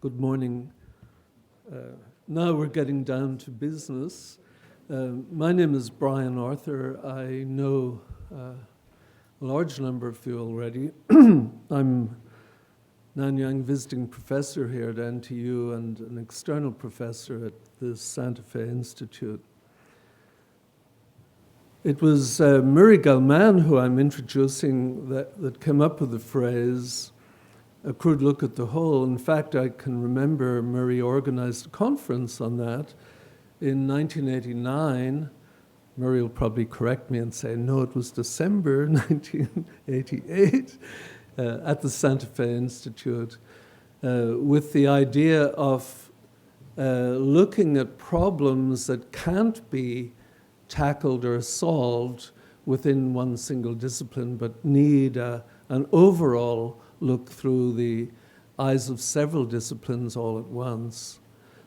Good morning. Now we're getting down to business. My name is Brian Arthur. I know a large number of you already. I'm Nanyang visiting professor here at NTU and an external professor at the Santa Fe Institute. It was Murray Gell-Mann who I'm introducing that came up with the phrase, a crude look at the whole. In fact, I can remember Murray organized a conference on that in 1989. Murray will probably correct me and say, no, it was December 1988 at the Santa Fe Institute with the idea of looking at problems that can't be tackled or solved within one single discipline, but need an overall look through the eyes of several disciplines all at once.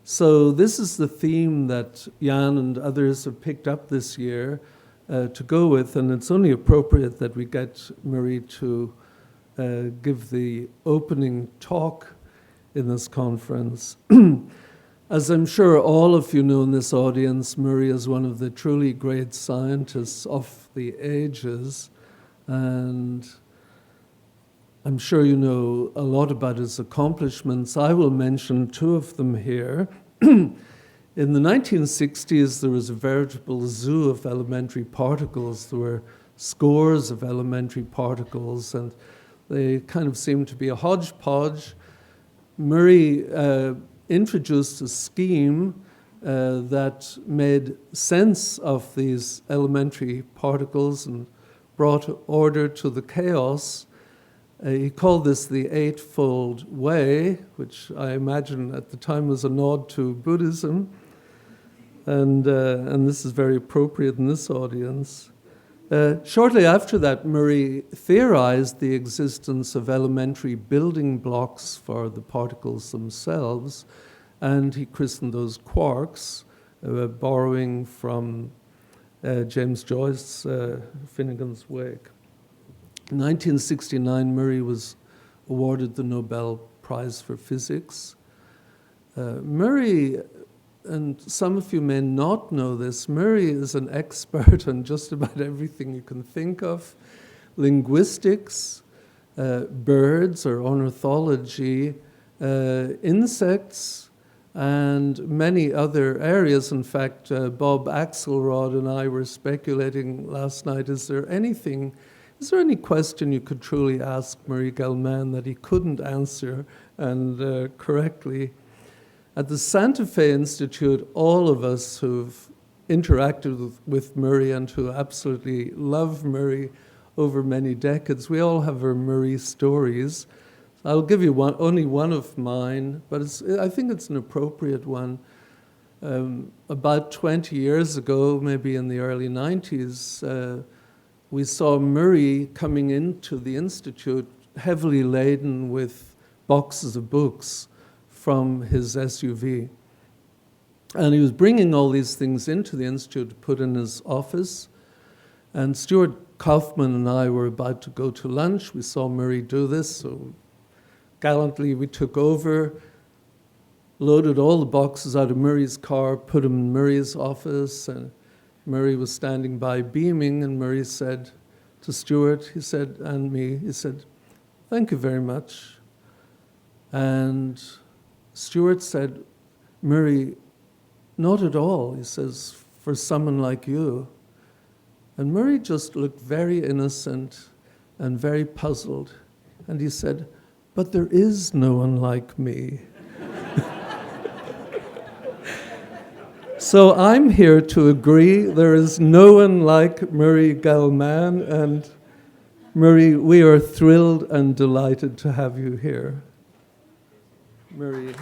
So this is the theme that Jan and others have picked up this year to go with, and it's only appropriate that we get Murray to give the opening talk in this conference. As I'm sure all of you know in this audience, Murray is one of the truly great scientists of the ages, and I'm sure you know a lot about his accomplishments. I will mention two of them here. In the 1960s, there was a veritable zoo of elementary particles. There were scores of elementary particles, and they kind of seemed to be a hodgepodge. Murray introduced a scheme that made sense of these elementary particles and brought order to the chaos. He called this the Eightfold Way, which I imagine at the time was a nod to Buddhism, and this is very appropriate in this audience. Shortly after that, Murray theorized the existence of elementary building blocks for the particles themselves, and he christened those quarks, borrowing from James Joyce's Finnegan's Wake. In 1969, Murray was awarded the Nobel Prize for Physics. Murray, and some of you may not know this, Murray is an expert on just about everything you can think of: linguistics, birds or ornithology, insects, and many other areas. In fact, Bob Axelrod and I were speculating last night, is there any question you could truly ask Murray Gell-Mann that he couldn't answer and correctly? At the Santa Fe Institute, all of us who've interacted with Murray and who absolutely love Murray over many decades, we all have our Murray stories. I'll give you only one of mine, but I think it's an appropriate one. About 20 years ago, maybe in the early 90s, we saw Murray coming into the Institute heavily laden with boxes of books from his SUV. And he was bringing all these things into the Institute to put in his office. And Stuart Kaufman and I were about to go to lunch. We saw Murray do this, so gallantly we took over, loaded all the boxes out of Murray's car, put them in Murray's office, and Murray was standing by beaming, and Murray said to Stuart, he said, and me, he said, "Thank you very much." And Stuart said, "Murray, not at all," he says, "for someone like you." And Murray just looked very innocent and very puzzled. And he said, "But there is no one like me." So I'm here to agree there is no one like Murray Gell-Mann, and Murray, we are thrilled and delighted to have you here. Murray.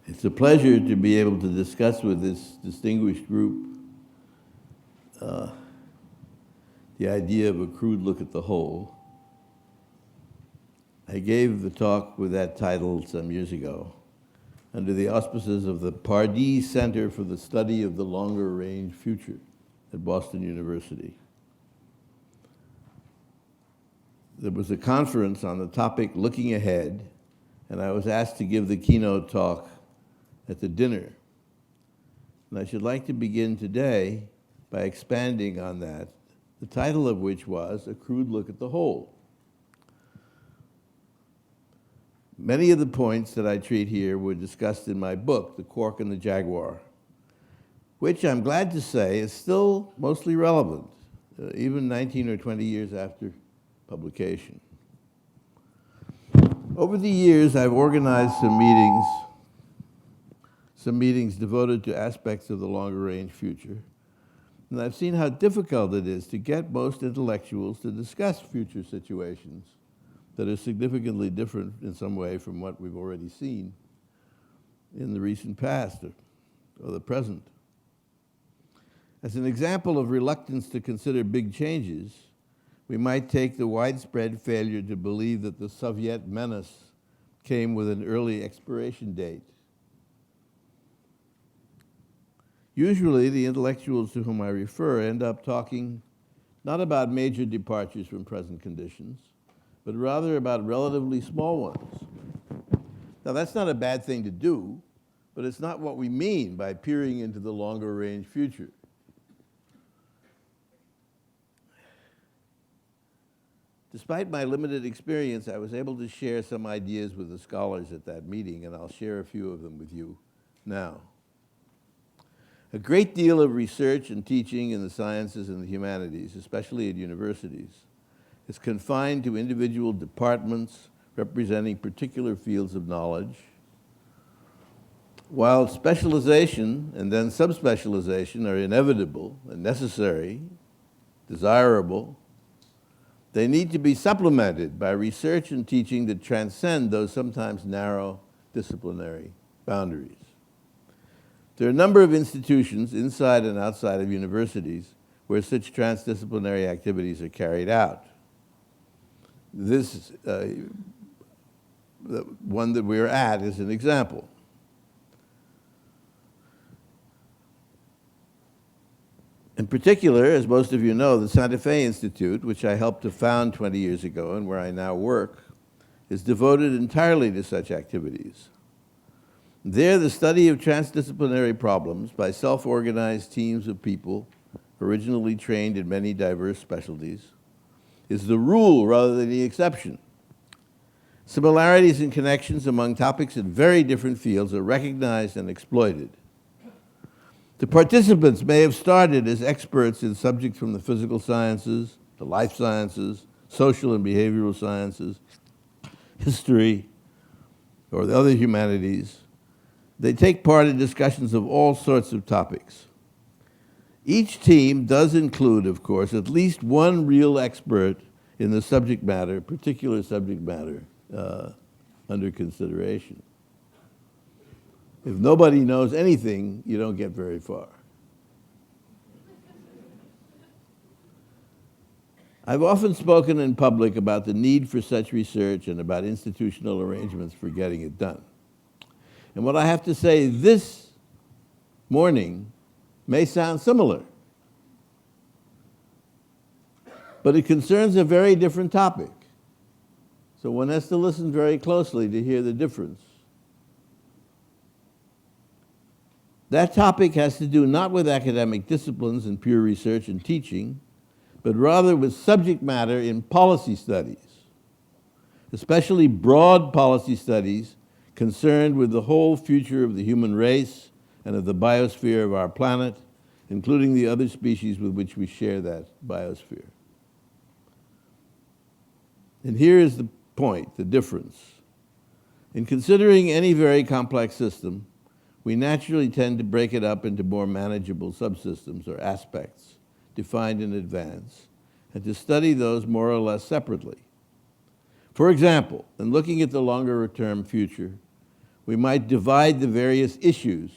It's a pleasure to be able to discuss with this distinguished group the idea of a crude look at the whole. I gave the talk with that title some years ago, under the auspices of the Pardee Center for the Study of the Longer Range Future at Boston University. There was a conference on the topic Looking Ahead, and I was asked to give the keynote talk at the dinner. And I should like to begin today by expanding on that, the title of which was A Crude Look at the Whole. Many of the points that I treat here were discussed in my book, The Cork and the Jaguar, which I'm glad to say is still mostly relevant, even 19 or 20 years after publication. Over the years, I've organized some meetings devoted to aspects of the longer range future, and I've seen how difficult it is to get most intellectuals to discuss future situations that are significantly different in some way from what we've already seen in the recent past or the present. As an example of reluctance to consider big changes, we might take the widespread failure to believe that the Soviet menace came with an early expiration date. Usually, the intellectuals to whom I refer end up talking not about major departures from present conditions, but rather about relatively small ones. Now, that's not a bad thing to do, but it's not what we mean by peering into the longer range future. Despite my limited experience, I was able to share some ideas with the scholars at that meeting, and I'll share a few of them with you now. A great deal of research and teaching in the sciences and the humanities, especially at universities, is confined to individual departments representing particular fields of knowledge, while specialization and then subspecialization are inevitable and necessary, desirable. They need to be supplemented by research and teaching that transcend those sometimes narrow disciplinary boundaries. There are a number of institutions inside and outside of universities where such transdisciplinary activities are carried out. This the one that we're at is an example. In particular, as most of you know, the Santa Fe Institute, which I helped to found 20 years ago and where I now work, is devoted entirely to such activities. There, the study of transdisciplinary problems by self-organized teams of people, originally trained in many diverse specialties, is the rule rather than the exception. Similarities and connections among topics in very different fields are recognized and exploited. The participants may have started as experts in subjects from the physical sciences, the life sciences, social and behavioral sciences, history, or the other humanities. They take part in discussions of all sorts of topics. Each team does include, of course, at least one real expert in the subject matter, particular subject matter under consideration. If nobody knows anything, you don't get very far. I've often spoken in public about the need for such research and about institutional arrangements for getting it done. And what I have to say this morning may sound similar, but it concerns a very different topic. So one has to listen very closely to hear the difference. That topic has to do not with academic disciplines and pure research and teaching, but rather with subject matter in policy studies, especially broad policy studies concerned with the whole future of the human race and of the biosphere of our planet, including the other species with which we share that biosphere. And here is the point, the difference. In considering any very complex system, we naturally tend to break it up into more manageable subsystems or aspects defined in advance, and to study those more or less separately. For example, in looking at the longer-term future, we might divide the various issues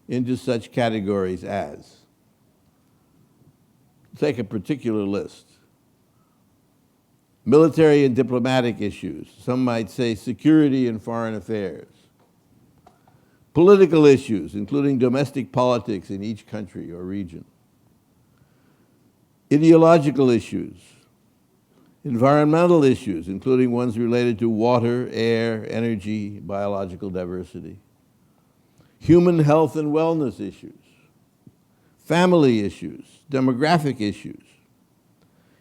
into such categories as, take a particular list, military and diplomatic issues. Some might say security and foreign affairs. Political issues, including domestic politics in each country or region. Ideological issues. Environmental issues, including ones related to water, air, energy, biological diversity. Human health and wellness issues. Family issues, demographic issues.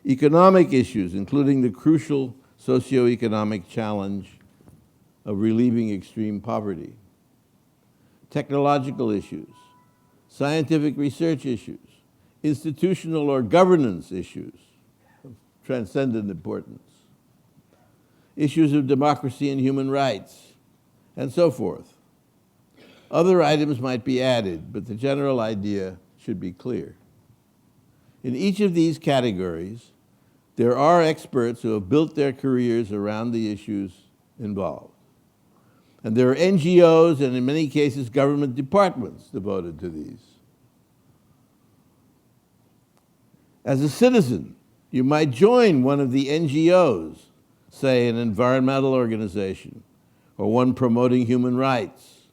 Economic issues, including the crucial socioeconomic challenge of relieving extreme poverty. Technological issues, scientific research issues, institutional or governance issues of transcendent importance, issues of democracy and human rights, and so forth. Other items might be added, but the general idea should be clear. In each of these categories, there are experts who have built their careers around the issues involved. And there are NGOs and, in many cases, government departments devoted to these. As a citizen, you might join one of the NGOs, say an environmental organization, or one promoting human rights,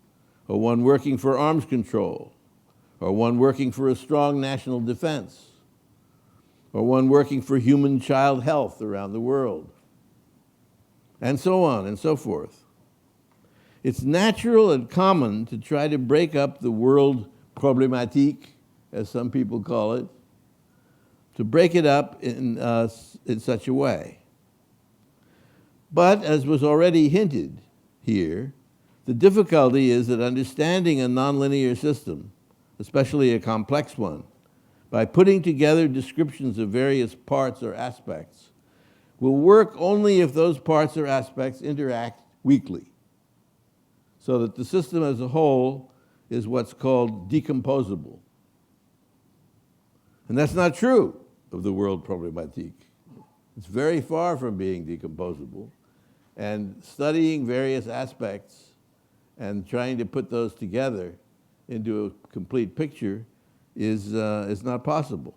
or one working for arms control, or one working for a strong national defense, or one working for human child health around the world, and so on and so forth. It's natural and common to try to break up the world problématique, as some people call it, to break it up in such a way. But, as was already hinted here, the difficulty is that understanding a nonlinear system, especially a complex one, by putting together descriptions of various parts or aspects, will work only if those parts or aspects interact weakly, so that the system as a whole is what's called decomposable. And that's not true of the world problématique. It's very far from being decomposable. And studying various aspects and trying to put those together into a complete picture is not possible.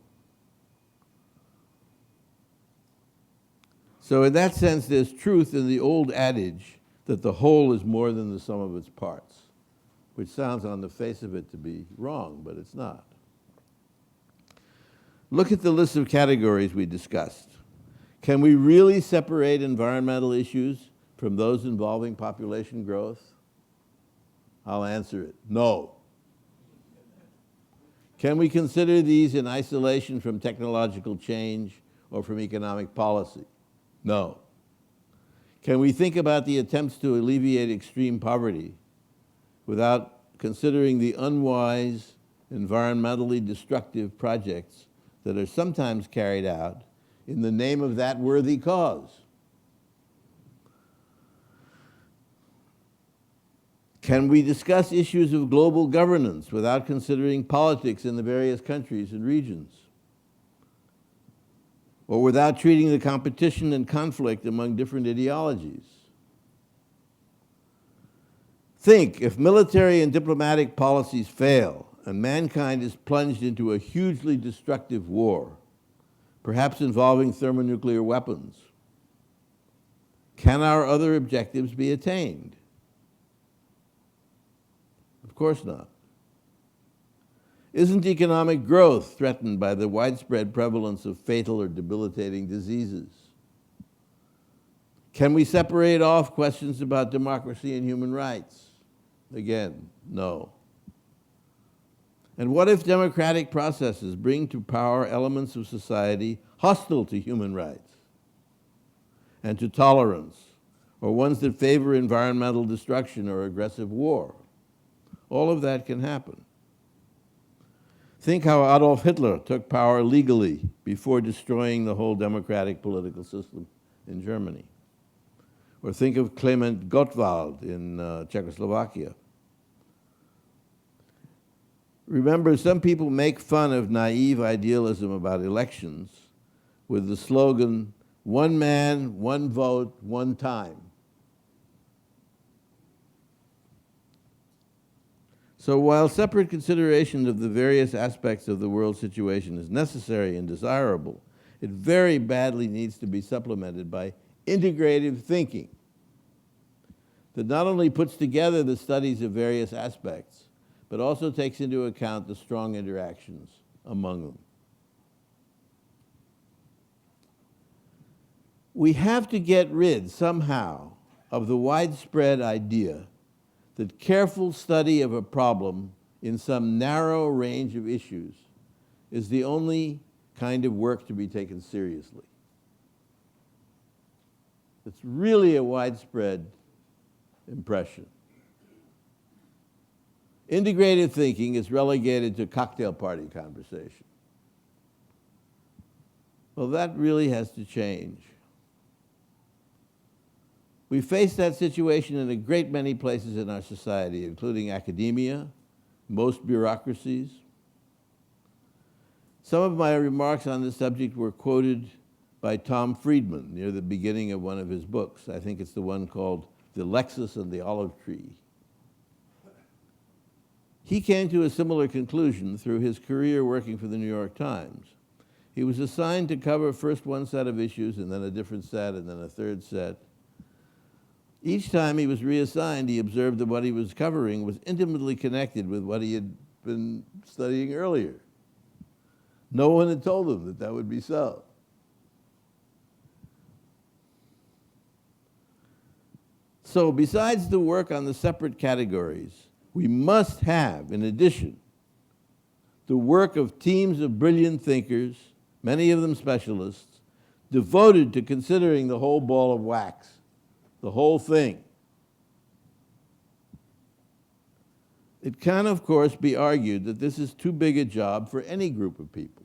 So in that sense, there's truth in the old adage that the whole is more than the sum of its parts, which sounds on the face of it to be wrong, but it's not. Look at the list of categories we discussed. Can we really separate environmental issues from those involving population growth? I'll answer it, no. Can we consider these in isolation from technological change or from economic policy? No. Can we think about the attempts to alleviate extreme poverty without considering the unwise, environmentally destructive projects that are sometimes carried out in the name of that worthy cause? Can we discuss issues of global governance without considering politics in the various countries and regions? Or without treating the competition and conflict among different ideologies? Think, if military and diplomatic policies fail and mankind is plunged into a hugely destructive war, perhaps involving thermonuclear weapons, can our other objectives be attained? Of course not. Isn't economic growth threatened by the widespread prevalence of fatal or debilitating diseases? Can we separate off questions about democracy and human rights? Again, no. And what if democratic processes bring to power elements of society hostile to human rights and to tolerance, or ones that favor environmental destruction or aggressive war? All of that can happen. Think how Adolf Hitler took power legally before destroying the whole democratic political system in Germany. Or think of Klement Gottwald in Czechoslovakia. Remember, some people make fun of naive idealism about elections with the slogan, "One man, one vote, one time." So while separate consideration of the various aspects of the world situation is necessary and desirable, it very badly needs to be supplemented by integrative thinking. that not only puts together the studies of various aspects, but also takes into account the strong interactions among them. We have to get rid somehow of the widespread idea that careful study of a problem in some narrow range of issues is the only kind of work to be taken seriously. It's really a widespread impression. Integrative thinking is relegated to cocktail party conversation. Well, that really has to change. We face that situation in a great many places in our society, including academia, most bureaucracies. Some of my remarks on this subject were quoted by Tom Friedman near the beginning of one of his books. I think it's the one called The Lexus and the Olive Tree. He came to a similar conclusion through his career working for the New York Times. He was assigned to cover first one set of issues and then a different set and then a third set. Each time he was reassigned, he observed that what he was covering was intimately connected with what he had been studying earlier. No one had told him that that would be so. So besides the work on the separate categories, we must have, in addition, the work of teams of brilliant thinkers, many of them specialists, devoted to considering the whole ball of wax, the whole thing. It can, of course, be argued that this is too big a job for any group of people,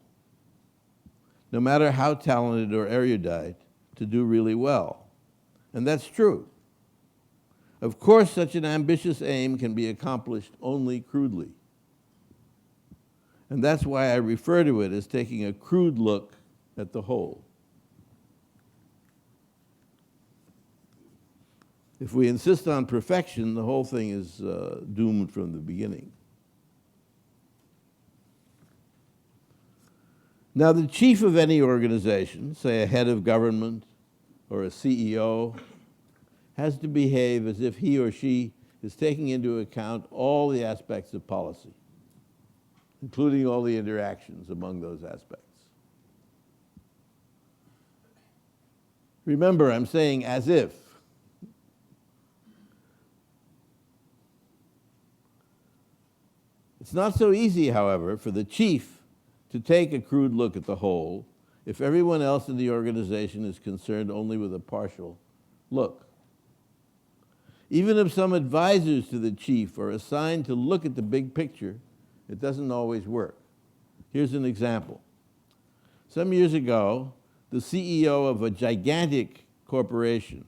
no matter how talented or erudite, to do really well. And that's true. Of course, such an ambitious aim can be accomplished only crudely. And that's why I refer to it as taking a crude look at the whole. If we insist on perfection, the whole thing is doomed from the beginning. Now, the chief of any organization, say a head of government or a CEO, has to behave as if he or she is taking into account all the aspects of policy, including all the interactions among those aspects. Remember, I'm saying as if. It's not so easy, however, for the chief to take a crude look at the whole if everyone else in the organization is concerned only with a partial look. Even if some advisors to the chief are assigned to look at the big picture, it doesn't always work. Here's an example. Some years ago, the CEO of a gigantic corporation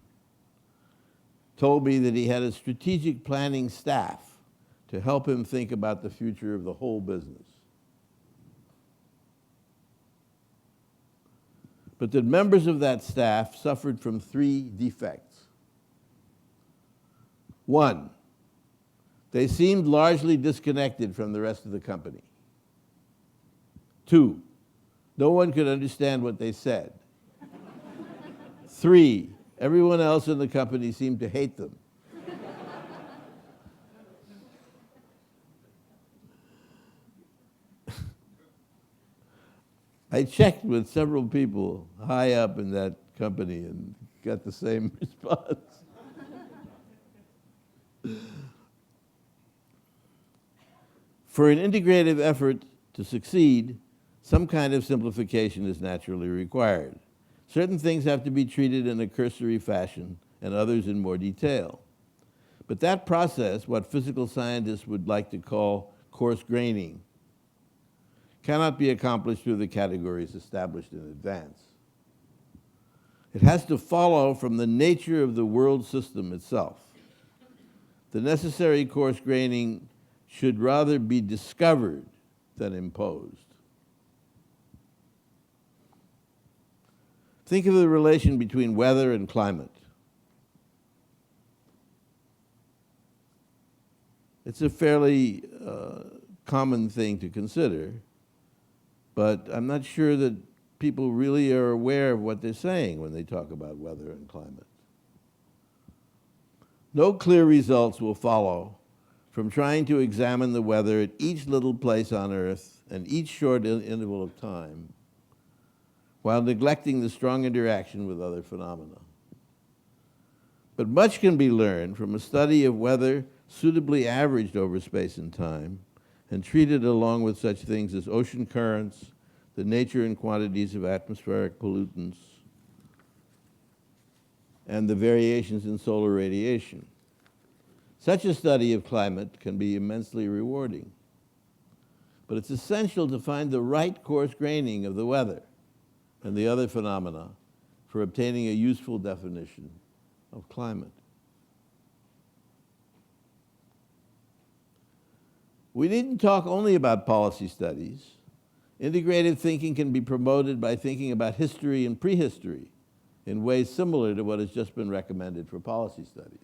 told me that he had a strategic planning staff to help him think about the future of the whole business. But that members of that staff suffered from 3 defects. 1, they seemed largely disconnected from the rest of the company. 2, no one could understand what they said. 3, everyone else in the company seemed to hate them. I checked with several people high up in that company and got the same response. For an integrative effort to succeed, some kind of simplification is naturally required. Certain things have to be treated in a cursory fashion and others in more detail. But that process, what physical scientists would like to call coarse graining, cannot be accomplished through the categories established in advance. It has to follow from the nature of the world system itself. The necessary coarse graining should rather be discovered than imposed. Think of the relation between weather and climate. It's a fairly common thing to consider, but I'm not sure that people really are aware of what they're saying when they talk about weather and climate. No clear results will follow from trying to examine the weather at each little place on Earth and each short interval of time, while neglecting the strong interaction with other phenomena. But much can be learned from a study of weather suitably averaged over space and time and treated along with such things as ocean currents, the nature and quantities of atmospheric pollutants, and the variations in solar radiation. Such a study of climate can be immensely rewarding. But it's essential to find the right coarse graining of the weather and the other phenomena for obtaining a useful definition of climate. We needn't talk only about policy studies. Integrative thinking can be promoted by thinking about history and prehistory in ways similar to what has just been recommended for policy studies.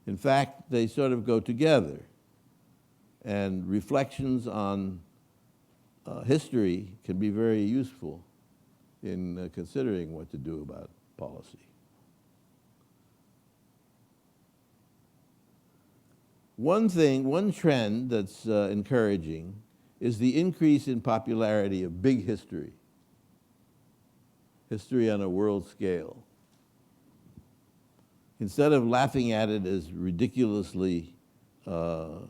In fact, they sort of go together, and reflections on history can be very useful in considering what to do about policy. One trend that's encouraging is the increase in popularity of big history on a world scale. Instead of laughing at it as ridiculously what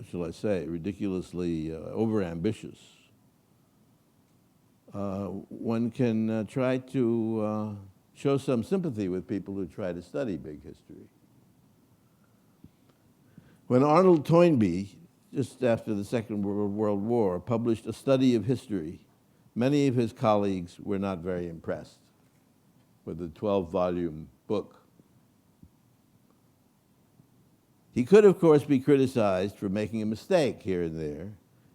shall I say, ridiculously overambitious, one can try to show some sympathy with people who try to study big history. When Arnold Toynbee, just after the Second World War, published a study of history, many of his colleagues were not very impressed with the 12-volume book. He could, of course, be criticized for making a mistake here and there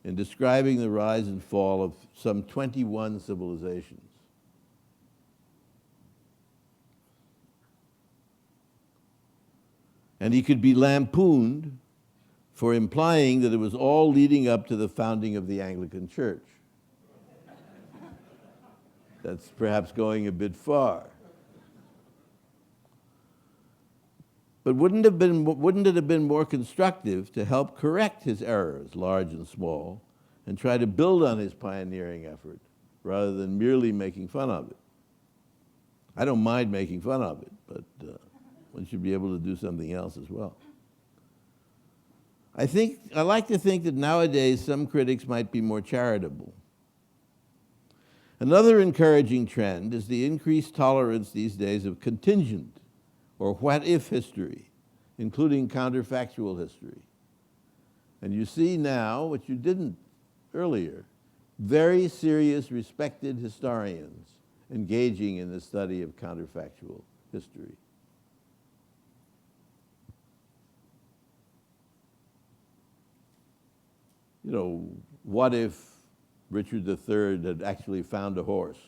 in describing the rise and fall of some 21 civilizations. And he could be lampooned for implying that it was all leading up to the founding of the Anglican Church. That's perhaps going a bit far. But wouldn't it have been more constructive to help correct his errors, large and small, and try to build on his pioneering effort rather than merely making fun of it? I don't mind making fun of it, but one should be able to do something else as well. I like to think that nowadays some critics might be more charitable. Another encouraging trend is the increased tolerance these days of contingent or what-if history, including counterfactual history. And you see now, what you didn't earlier, very serious, respected historians engaging in the study of counterfactual history. You know, what if Richard III had actually found a horse?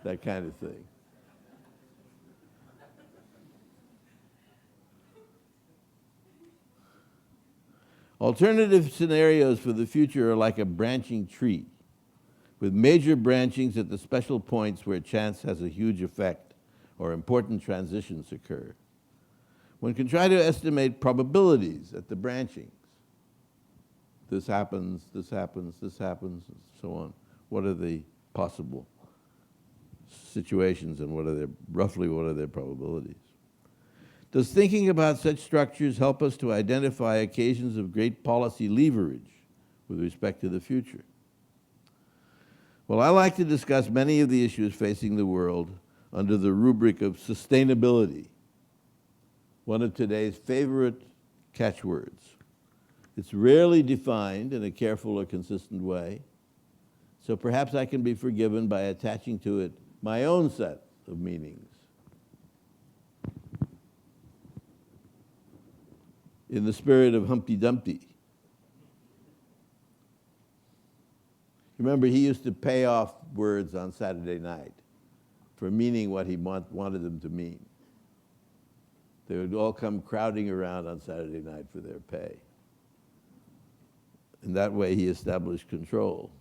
That kind of thing. Alternative scenarios for the future are like a branching tree, with major branchings at the special points where chance has a huge effect or important transitions occur. One can try to estimate probabilities at the branchings. This happens, this happens, this happens, and so on. What are the possible situations and roughly what are their probabilities? Does thinking about such structures help us to identify occasions of great policy leverage with respect to the future? Well, I like to discuss many of the issues facing the world under the rubric of sustainability, one of today's favorite catchwords. It's rarely defined in a careful or consistent way, so perhaps I can be forgiven by attaching to it my own set of meanings. In the spirit of Humpty Dumpty. Remember, he used to pay off words on Saturday night for meaning what he wanted them to mean. They would all come crowding around on Saturday night for their pay. In that way, he established control.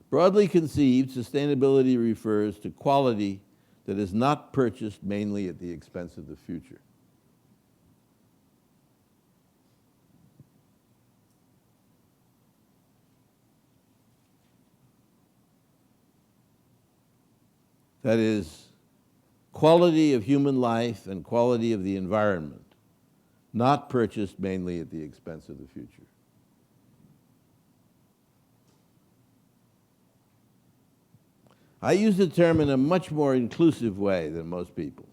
Broadly conceived, sustainability refers to quality that is not purchased mainly at the expense of the future. That is, quality of human life and quality of the environment, not purchased mainly at the expense of the future. I use the term in a much more inclusive way than most people,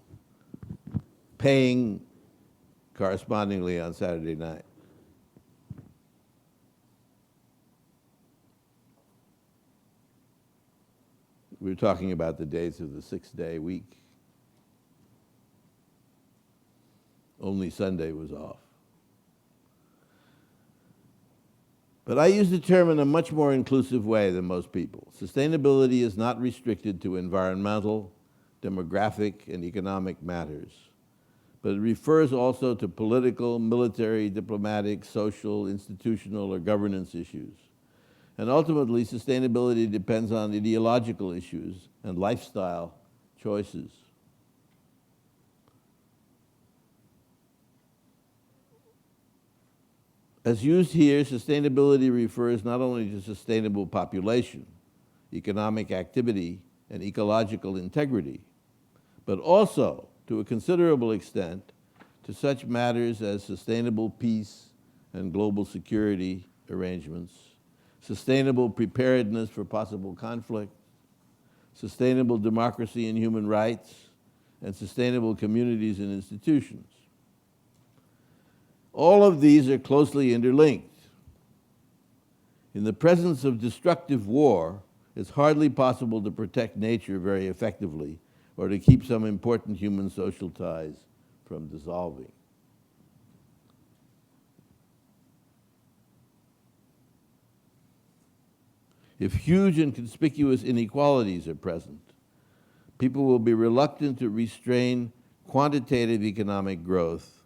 paying correspondingly on Saturday night. We were talking about the days of the 6-day week. Only Sunday was off. But I use the term in a much more inclusive way than most people. Sustainability is not restricted to environmental, demographic, and economic matters, but it refers also to political, military, diplomatic, social, institutional, or governance issues. And ultimately, sustainability depends on ideological issues and lifestyle choices. As used here, sustainability refers not only to sustainable population, economic activity, and ecological integrity, but also, to a considerable extent, to such matters as sustainable peace and global security arrangements, sustainable preparedness for possible conflict, sustainable democracy and human rights, and sustainable communities and institutions. All of these are closely interlinked. In the presence of destructive war, it's hardly possible to protect nature very effectively or to keep some important human social ties from dissolving. If huge and conspicuous inequalities are present, people will be reluctant to restrain quantitative economic growth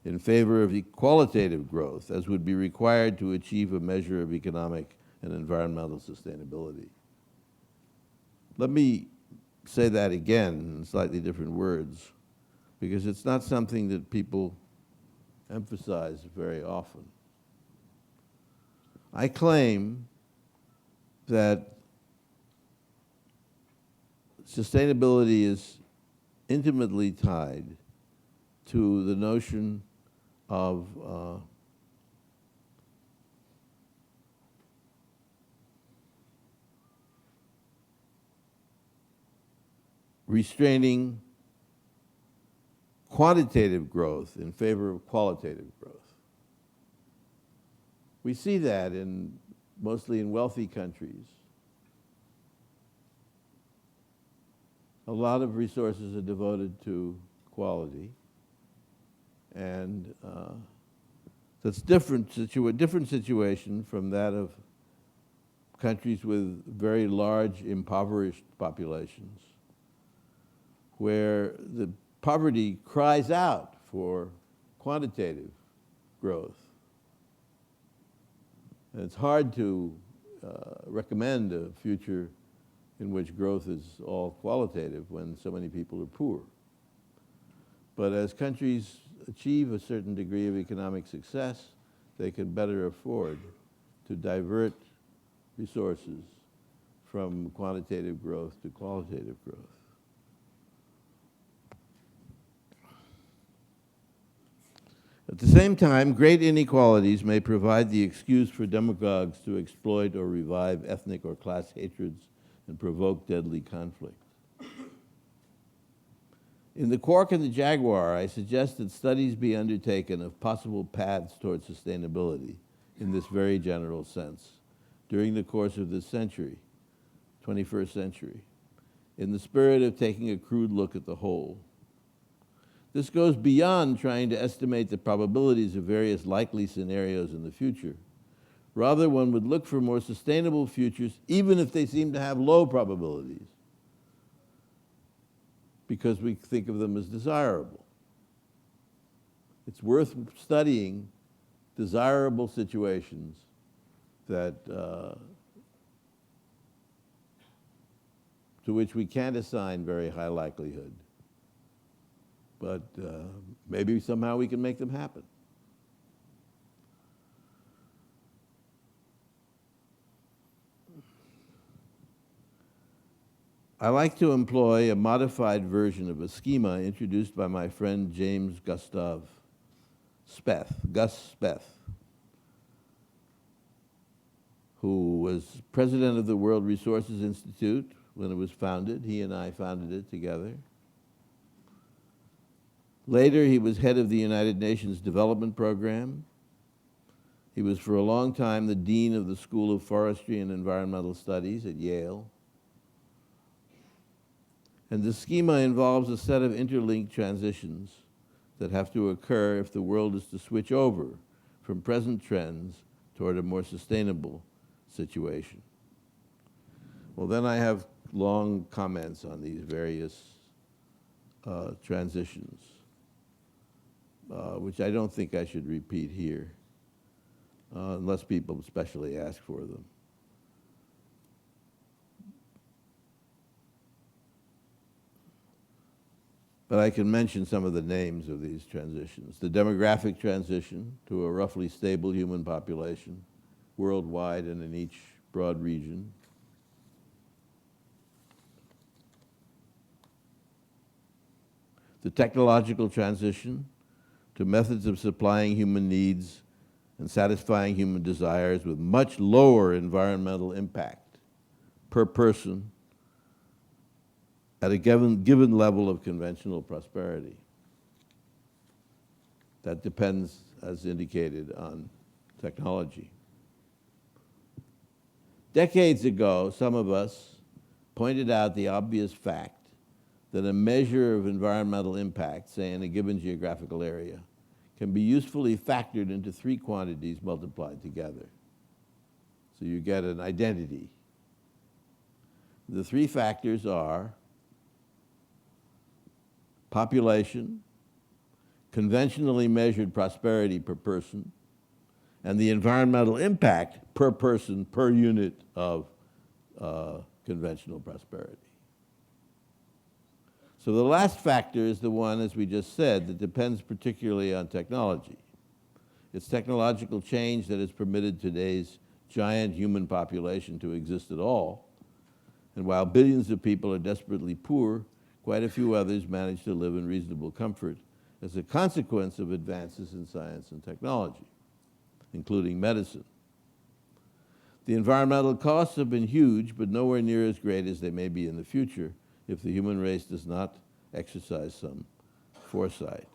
in favor of qualitative growth, as would be required to achieve a measure of economic and environmental sustainability. Let me say that again in slightly different words, because it's not something that people emphasize very often. I claim that sustainability is intimately tied to the notion of restraining quantitative growth in favor of qualitative growth. We see that mostly in wealthy countries. A lot of resources are devoted to quality, and that's a different situation from that of countries with very large impoverished populations, where the poverty cries out for quantitative growth. And it's hard to recommend a future in which growth is all qualitative when so many people are poor. But as countries achieve a certain degree of economic success, they can better afford to divert resources from quantitative growth to qualitative growth. At the same time, great inequalities may provide the excuse for demagogues to exploit or revive ethnic or class hatreds and provoke deadly conflict. In The Quark and the Jaguar, I suggest that studies be undertaken of possible paths towards sustainability in this very general sense during the course of this century, 21st century, in the spirit of taking a crude look at the whole. This goes beyond trying to estimate the probabilities of various likely scenarios in the future. Rather, one would look for more sustainable futures, even if they seem to have low probabilities, because we think of them as desirable. It's worth studying desirable situations that to which we can't assign very high likelihood, but maybe somehow we can make them happen. I like to employ a modified version of a schema introduced by my friend James Gustav Gus Speth, who was president of the World Resources Institute when it was founded. He and I founded it together. Later, he was head of the United Nations Development Program. He was for a long time the dean of the School of Forestry and Environmental Studies at Yale. And the schema involves a set of interlinked transitions that have to occur if the world is to switch over from present trends toward a more sustainable situation. Well, then I have long comments on these various transitions, which I don't think I should repeat here, unless people especially ask for them. But I can mention some of the names of these transitions. The demographic transition to a roughly stable human population worldwide and in each broad region. The technological transition to methods of supplying human needs and satisfying human desires with much lower environmental impact per person at a given level of conventional prosperity. That depends, as indicated, on technology. Decades ago, some of us pointed out the obvious fact that a measure of environmental impact, say in a given geographical area, can be usefully factored into three quantities multiplied together. So you get an identity. The three factors are population, conventionally measured prosperity per person, and the environmental impact per person per unit of conventional prosperity. So the last factor is the one, as we just said, that depends particularly on technology. It's technological change that has permitted today's giant human population to exist at all. And while billions of people are desperately poor, quite a few others manage to live in reasonable comfort as a consequence of advances in science and technology, including medicine. The environmental costs have been huge, but nowhere near as great as they may be in the future if the human race does not exercise some foresight.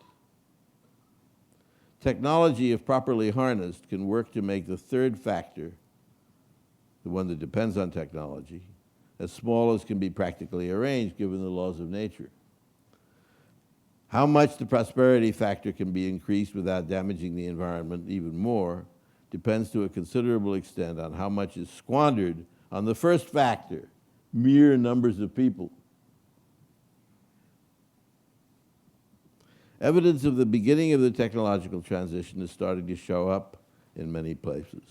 Technology, if properly harnessed, can work to make the third factor, the one that depends on technology, as small as can be practically arranged given the laws of nature. How much the prosperity factor can be increased without damaging the environment even more depends to a considerable extent on how much is squandered on the first factor, mere numbers of people. Evidence of the beginning of the technological transition is starting to show up in many places.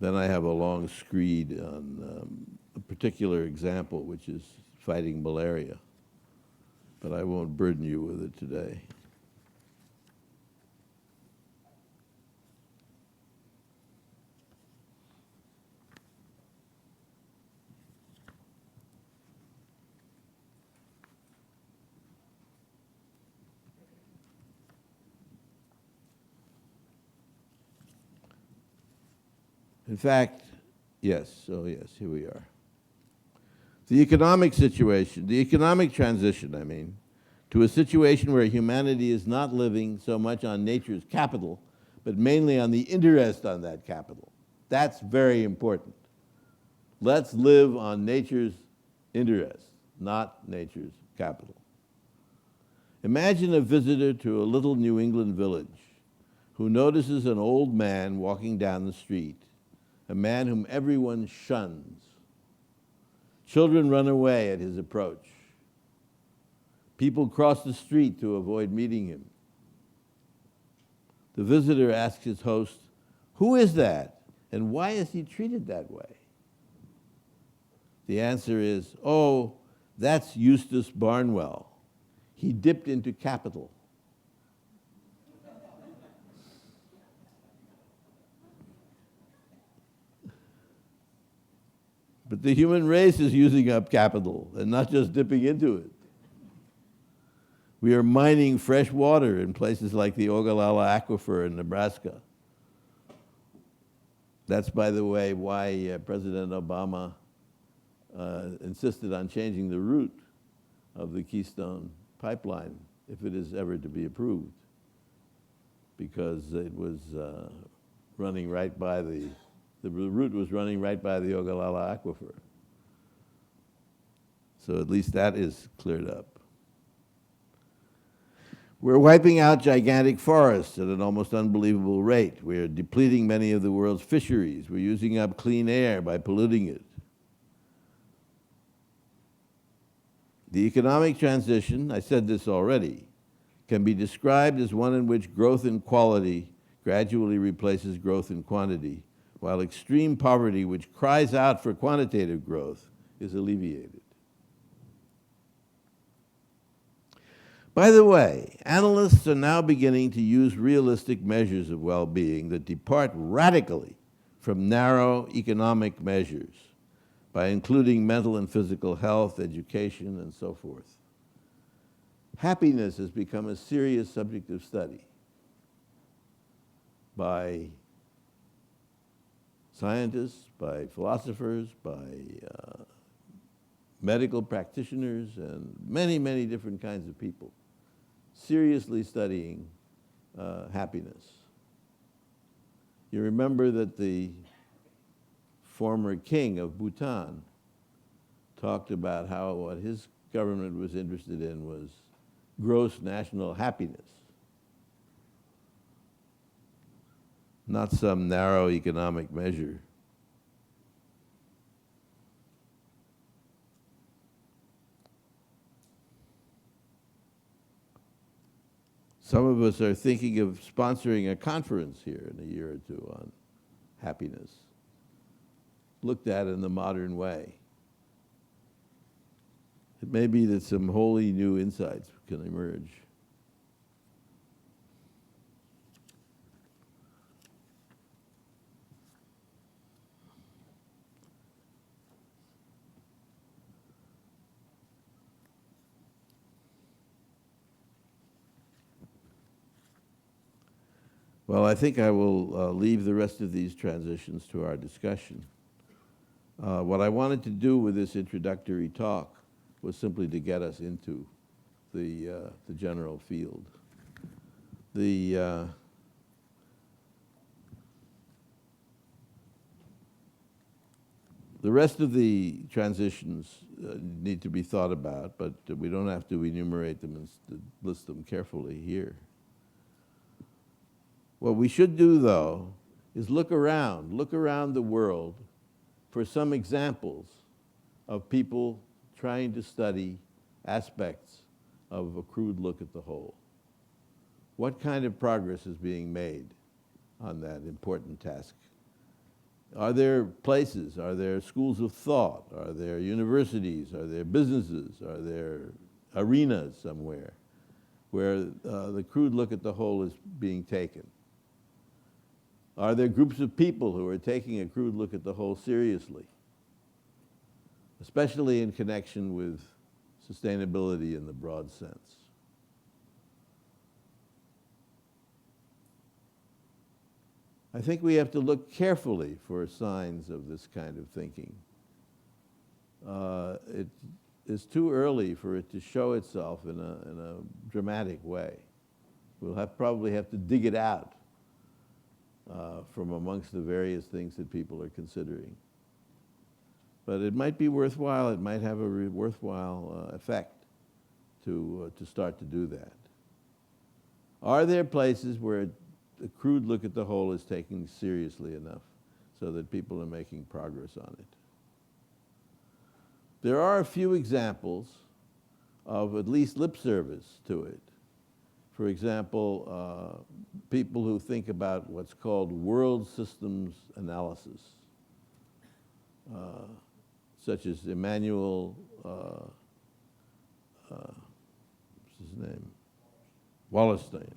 Then I have a long screed on a particular example, which is fighting malaria. But I won't burden you with it today. In fact, yes, here we are. The economic situation, the economic transition, to a situation where humanity is not living so much on nature's capital, but mainly on the interest on that capital. That's very important. Let's live on nature's interest, not nature's capital. Imagine a visitor to a little New England village who notices an old man walking down the street, a man whom everyone shuns. Children run away at his approach. People cross the street to avoid meeting him. The visitor asks his host, "Who is that? And why is he treated that way?" The answer is, "Oh, that's Eustace Barnwell. He dipped into capital." But the human race is using up capital and not just dipping into it. We are mining fresh water in places like the Ogallala Aquifer in Nebraska. That's, by the way, why President Obama insisted on changing the route of the Keystone Pipeline if it is ever to be approved, because it was running right by the route was running right by the Ogallala Aquifer. So at least that is cleared up. We're wiping out gigantic forests at an almost unbelievable rate. We're depleting many of the world's fisheries. We're using up clean air by polluting it. The economic transition, I said this already, can be described as one in which growth in quality gradually replaces growth in quantity, while extreme poverty, which cries out for quantitative growth, is alleviated. By the way, analysts are now beginning to use realistic measures of well-being that depart radically from narrow economic measures by including mental and physical health, education, and so forth. Happiness has become a serious subject of study by scientists, by philosophers, by medical practitioners, and many, many different kinds of people seriously studying happiness. You remember that the former king of Bhutan talked about how what his government was interested in was gross national happiness, not some narrow economic measure. Some of us are thinking of sponsoring a conference here in a year or two on happiness, looked at in the modern way. It may be that some wholly new insights can emerge. Well, I think I will leave the rest of these transitions to our discussion. What I wanted to do with this introductory talk was simply to get us into the general field. The rest of the transitions need to be thought about, but we don't have to enumerate them and list them carefully here. What we should do, though, is look around the world for some examples of people trying to study aspects of a crude look at the whole. What kind of progress is being made on that important task? Are there places, are there schools of thought, are there universities, are there businesses, are there arenas somewhere where the crude look at the whole is being taken? Are there groups of people who are taking a crude look at the whole seriously, especially in connection with sustainability in the broad sense? I think we have to look carefully for signs of this kind of thinking. It is too early for it to show itself in a dramatic way. We'll probably have to dig it out from amongst the various things that people are considering. But it might be worthwhile, it might have a worthwhile effect to start to do that. Are there places where a crude look at the whole is taken seriously enough so that people are making progress on it? There are a few examples of at least lip service to it. For example, people who think about what's called world systems analysis, such as Emmanuel, what's his name? Wallerstein.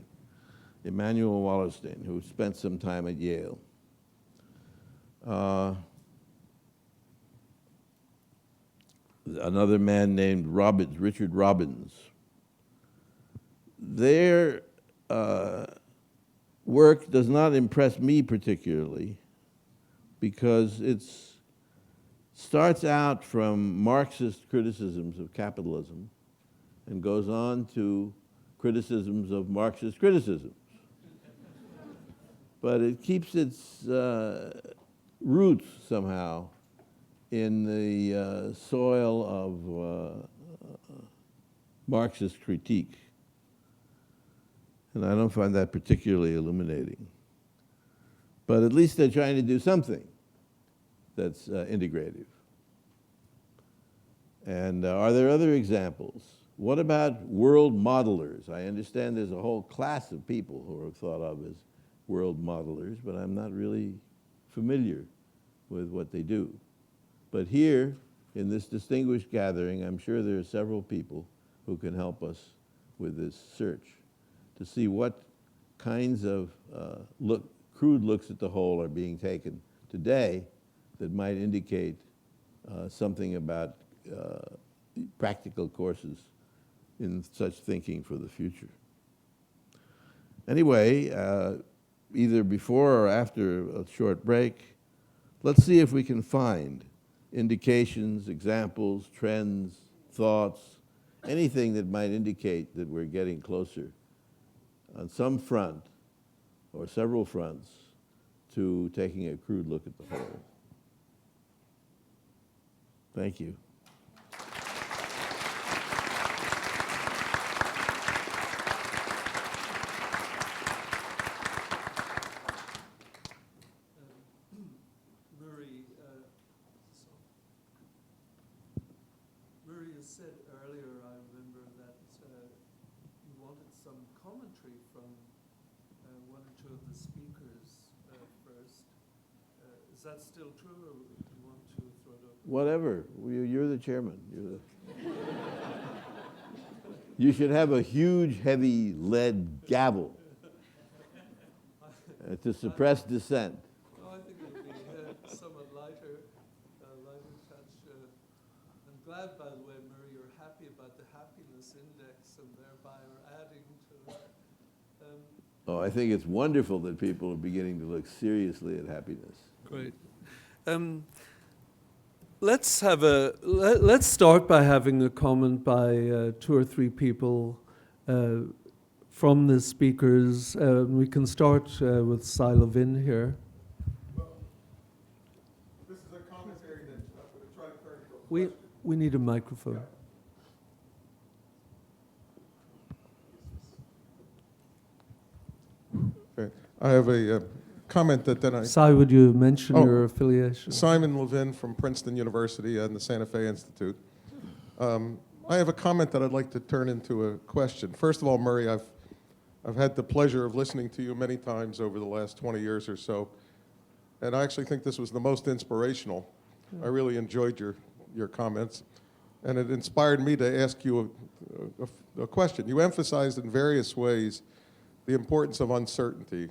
Emmanuel Wallerstein, who spent some time at Yale. Another man named Richard Robbins. Their work does not impress me particularly because it starts out from Marxist criticisms of capitalism and goes on to criticisms of Marxist criticisms. But it keeps its roots somehow in the soil of Marxist critique. And I don't find that particularly illuminating. But at least they're trying to do something that's integrative. And are there other examples? What about world modelers? I understand there's a whole class of people who are thought of as world modelers, but I'm not really familiar with what they do. But here, in this distinguished gathering, I'm sure there are several people who can help us with this search to see what kinds of crude looks at the whole are being taken today that might indicate something about practical courses in such thinking for the future. Anyway, either before or after a short break, let's see if we can find indications, examples, trends, thoughts, anything that might indicate that we're getting closer on some front or several fronts to taking a crude look at the whole. Thank you. Murray, you said earlier, I remember, that you wanted some commentary from one or two of the speakers first. Is that still true, or do you want to throw it up? Whatever. You're the chairman. You should have a huge, heavy lead gavel to suppress dissent. No, I think it would be somewhat lighter touch. I'm glad, by the way, Murray, you're happy about the happiness index and thereby are adding to it. Oh, I think it's wonderful that people are beginning to look seriously at happiness. Great. Let's start by having a comment by two or three people from the speakers. We can start with Cy Levin here. Well, this is a commentary that I'm going to try to turn into a question. We need a microphone. Okay. I have a comment that then I... Cy, would you mention your affiliation? Simon Levin from Princeton University and the Santa Fe Institute. I have a comment that I'd like to turn into a question. First of all, Murray, I've had the pleasure of listening to you many times over the last 20 years or so, and I actually think this was the most inspirational. I really enjoyed your comments, and it inspired me to ask you a question. You emphasized in various ways the importance of uncertainty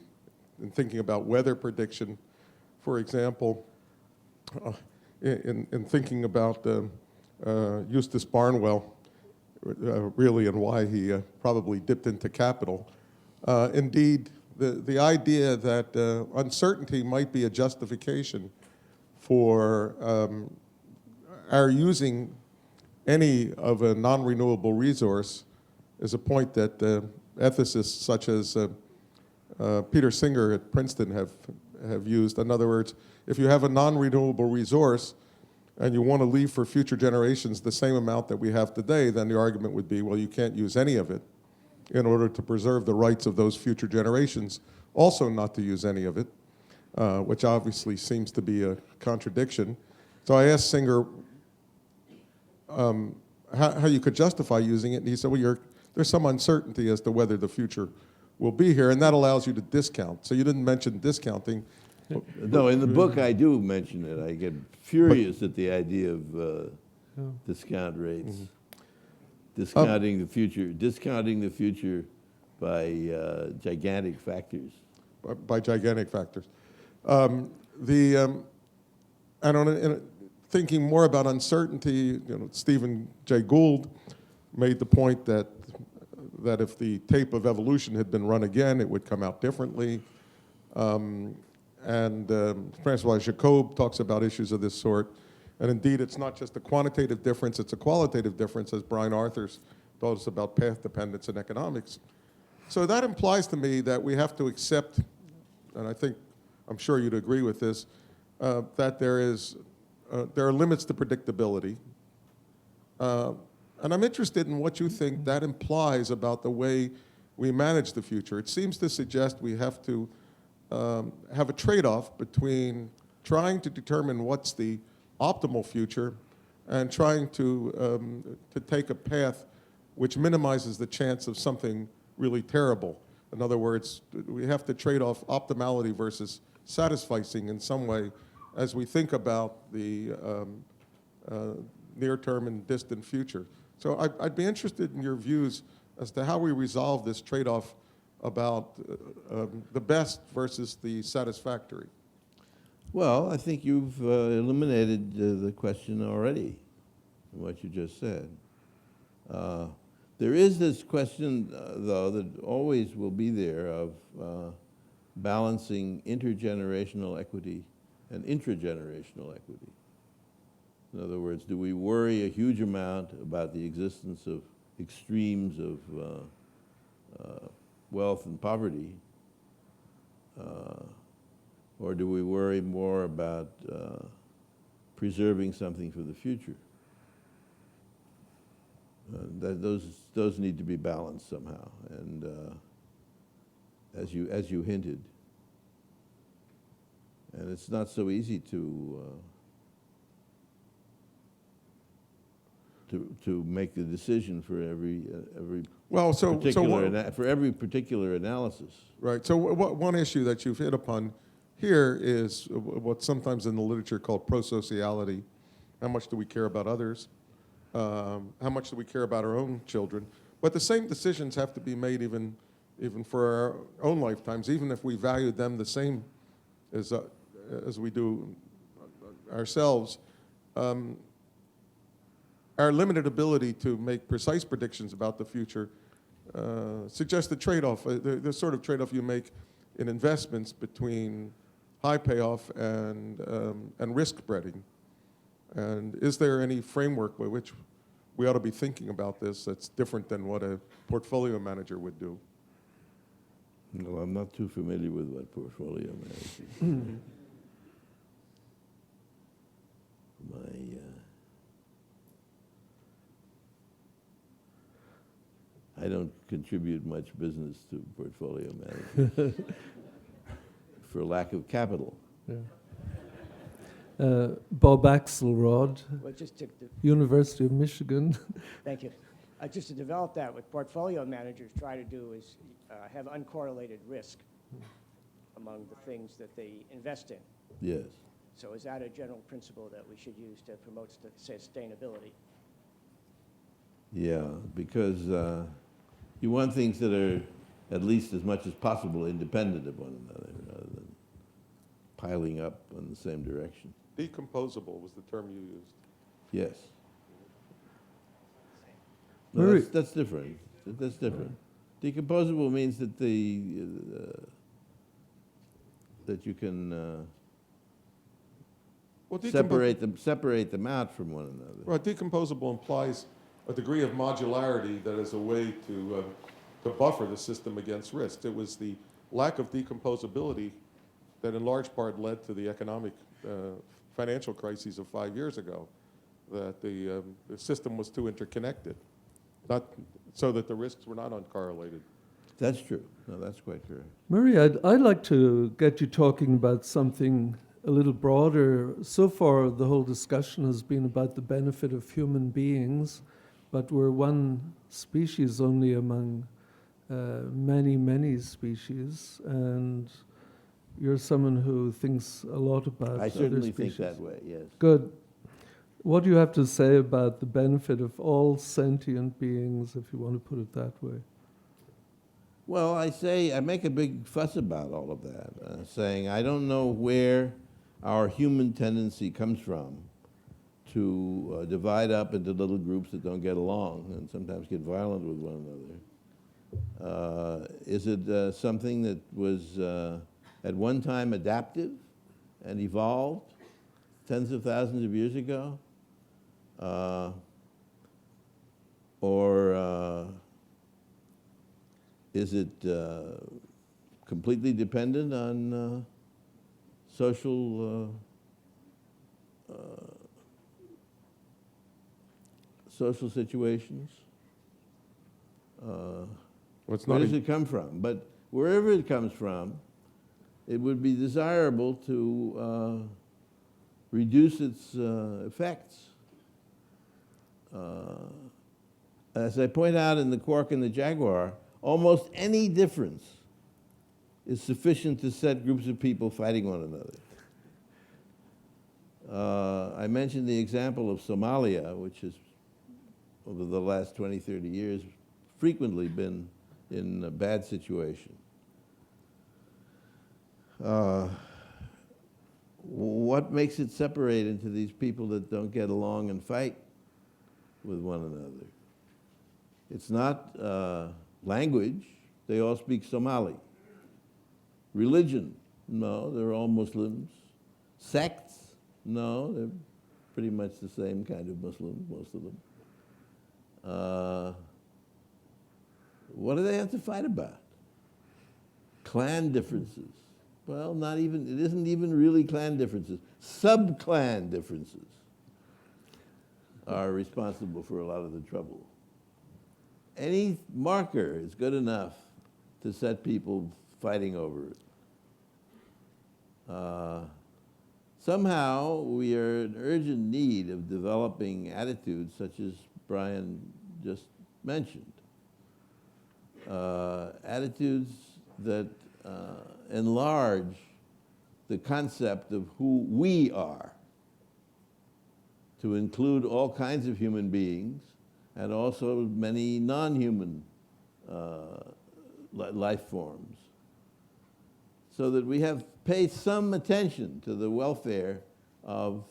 in thinking about weather prediction. For example, in thinking about Eustace Barnwell, really, and why he probably dipped into capital. Indeed, the idea that uncertainty might be a justification for our using any of a non-renewable resource is a point that ethicists such as Peter Singer at Princeton have used. In other words, if you have a non-renewable resource and you want to leave for future generations the same amount that we have today, then the argument would be, well, you can't use any of it in order to preserve the rights of those future generations, also not to use any of it, which obviously seems to be a contradiction. So I asked Singer, how you could justify using it. And he said, well, there's some uncertainty as to whether the future will be here, and that allows you to discount. So you didn't mention discounting. No, in the book I do mention it. I get furious at the idea of discount rates, discounting the future by gigantic factors. By gigantic factors. Thinking more about uncertainty, Stephen Jay Gould made the point that if the tape of evolution had been run again, it would come out differently. Francois Jacob talks about issues of this sort. And indeed, it's not just a quantitative difference, it's a qualitative difference, as Brian Arthurs told us about path dependence in economics. So that implies to me that we have to accept, and I'm sure you'd agree with this, that there are limits to predictability. And I'm interested in what you think that implies about the way we manage the future. It seems to suggest we have to have a trade-off between trying to determine what's the optimal future and trying to take a path which minimizes the chance of something really terrible. In other words, we have to trade off optimality versus satisficing in some way as we think about the near-term and distant future. So I'd be interested in your views as to how we resolve this trade-off about the best versus the satisfactory. Well, I think you've eliminated the question already in what you just said. There is this question, though, that always will be there of balancing intergenerational equity and intragenerational equity. In other words, do we worry a huge amount about the existence of extremes of wealth and poverty, or do we worry more about preserving something for the future? Those need to be balanced somehow, and as you hinted, and it's not so easy to make the decision for every particular analysis. Right. So one issue that you've hit upon here is what's sometimes in the literature called prosociality. How much do we care about others? How much do we care about our own children? But the same decisions have to be made even for our own lifetimes, even if we value them the same as we do ourselves. Our limited ability to make precise predictions about the future suggests the trade-off, the sort of trade-off you make in investments between high payoff and risk spreading. And is there any framework by which we ought to be thinking about this that's different than what a portfolio manager would do? No, I'm not too familiar with what portfolio managers I don't contribute much business to portfolio managers for lack of capital. Yeah. Bob Axelrod, Well, just to, University of Michigan. thank you. Just to develop that, what portfolio managers try to do is have uncorrelated risk among the things that they invest in. Yes. So is that a general principle that we should use to promote sustainability? Yeah, because you want things that are at least as much as possible independent of one another rather than piling up in the same direction. Decomposable was the term you used. Yes. No, that's different. That's different. Decomposable means that that you can separate them out from one another. Right, decomposable implies a degree of modularity that is a way to buffer the system against risks. It was the lack of decomposability that in large part led to the economic financial crises of 5 years ago, that the system was too interconnected, not so that the risks were not uncorrelated. That's true. No, that's quite correct. Murray, I'd like to get you talking about something a little broader. So far, the whole discussion has been about the benefit of human beings, but we're one species only among many, many species, and you're someone who thinks a lot about I other certainly species. think that way, yes. Good. What do you have to say about the benefit of all sentient beings, if you want to put it that way? Well, I make a big fuss about all of that, saying I don't know where our human tendency comes from to divide up into little groups that don't get along and sometimes get violent with one another. Is it something that was at one time adaptive and evolved tens of thousands of years ago? Or is it completely dependent on social situations? Where does it come from? But wherever it comes from, it would be desirable to reduce its effects. As I point out in The Quark and the Jaguar, almost any difference is sufficient to set groups of people fighting one another. I mentioned the example of Somalia, which has, over the last 20, 30 years, frequently been in a bad situation. What makes it separate into these people that don't get along and fight with one another? It's not language. They all speak Somali. Religion? No, they're all Muslims. Sects? No, they're pretty much the same kind of Muslims, most of them. What do they have to fight about? Clan differences. Well, not even, it isn't even really clan differences. Sub-clan differences are responsible for a lot of the trouble. Any marker is good enough to set people fighting over it. Somehow, we are in urgent need of developing attitudes such as Brian just mentioned. Attitudes that enlarge the concept of who we are, to include all kinds of human beings and also many non-human life forms, so that we pay some attention to the welfare of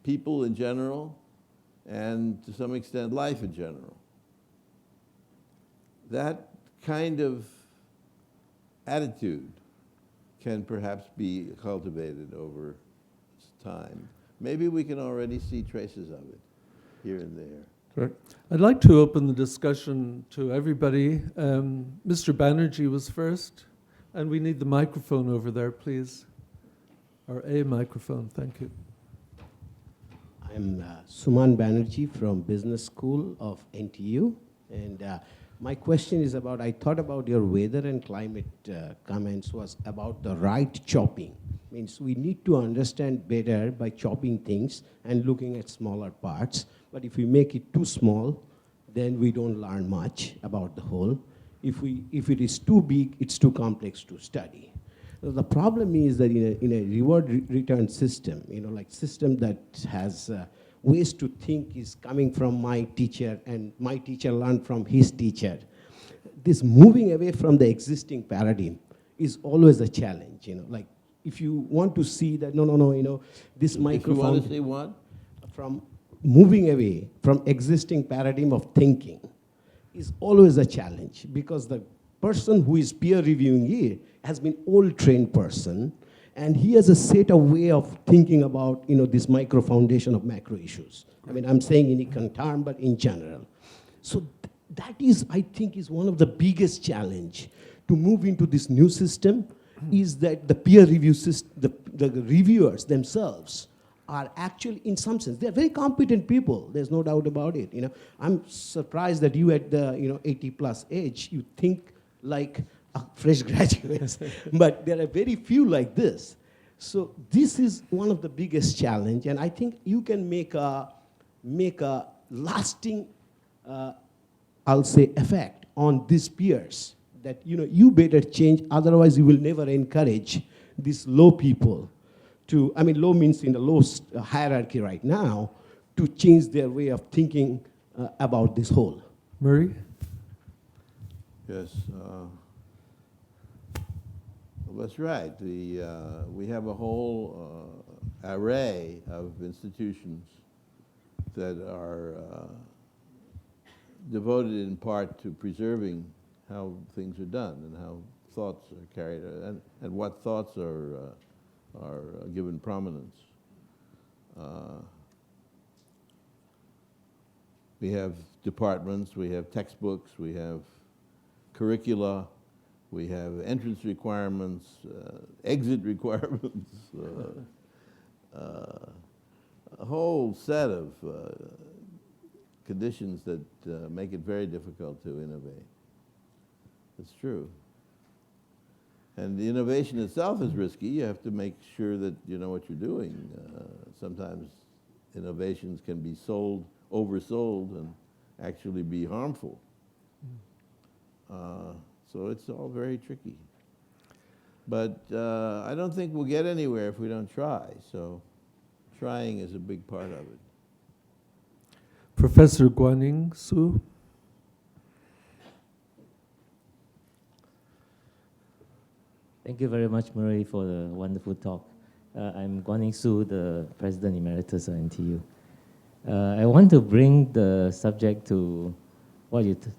people in general and to some extent life in general. That kind of attitude can perhaps be cultivated over time. Maybe we can already see traces of it here and there. Correct. I'd like to open the discussion to everybody. Mr. Banerjee was first, and we need the microphone over there, please. Or a microphone, thank you. I'm Sumit Banerjee from Business School of NTU, and my question is about, I thought about your weather and climate comments was about the right chopping. Means we need to understand better by chopping things and looking at smaller parts. But if we make it too small, then we don't learn much about the whole. If it is too big, it's too complex to study. So the problem is that in a reward return system, like system that has ways to think is coming from my teacher and my teacher learned from his teacher. This moving away from the existing paradigm is always a challenge, like if you want to see that, this microphone. If you want to see what? From moving away from existing paradigm of thinking is always a challenge, because the person who is peer reviewing here has been old trained person, and he has a set of way of thinking about this micro foundation of macro issues. I mean, I'm saying in a term, but in general. So that is, I think, is one of the biggest challenge to move into this new system, is that the peer review system, the reviewers themselves are actually, in some sense, they're very competent people. There's no doubt about it. I'm surprised that you at the 80 plus age, you think like fresh graduates, but there are very few like this. So this is one of the biggest challenge, and I think you can make a make a lasting, I'll say, effect on these peers. That you better change, otherwise you will never encourage these low people to, I mean, low means in the lowest hierarchy right now, to change their way of thinking about this whole. Murray? Yes. Well, that's right. We have a whole array of institutions that are devoted in part to preserving how things are done and how thoughts are carried and what thoughts are given prominence. We have departments, we have textbooks, we have curricula, we have entrance requirements, exit requirements, a whole set of conditions that make it very difficult to innovate. It's true. And the innovation itself is risky. You have to make sure that you know what you're doing. Sometimes innovations can be sold, oversold, and actually be harmful. So it's all very tricky. But I don't think we'll get anywhere if we don't try. So trying is a big part of it. Professor Guanning Su? Thank you very much, Murray, for the wonderful talk. I'm Guanning Su, the President Emeritus of NTU. I want to bring the subject to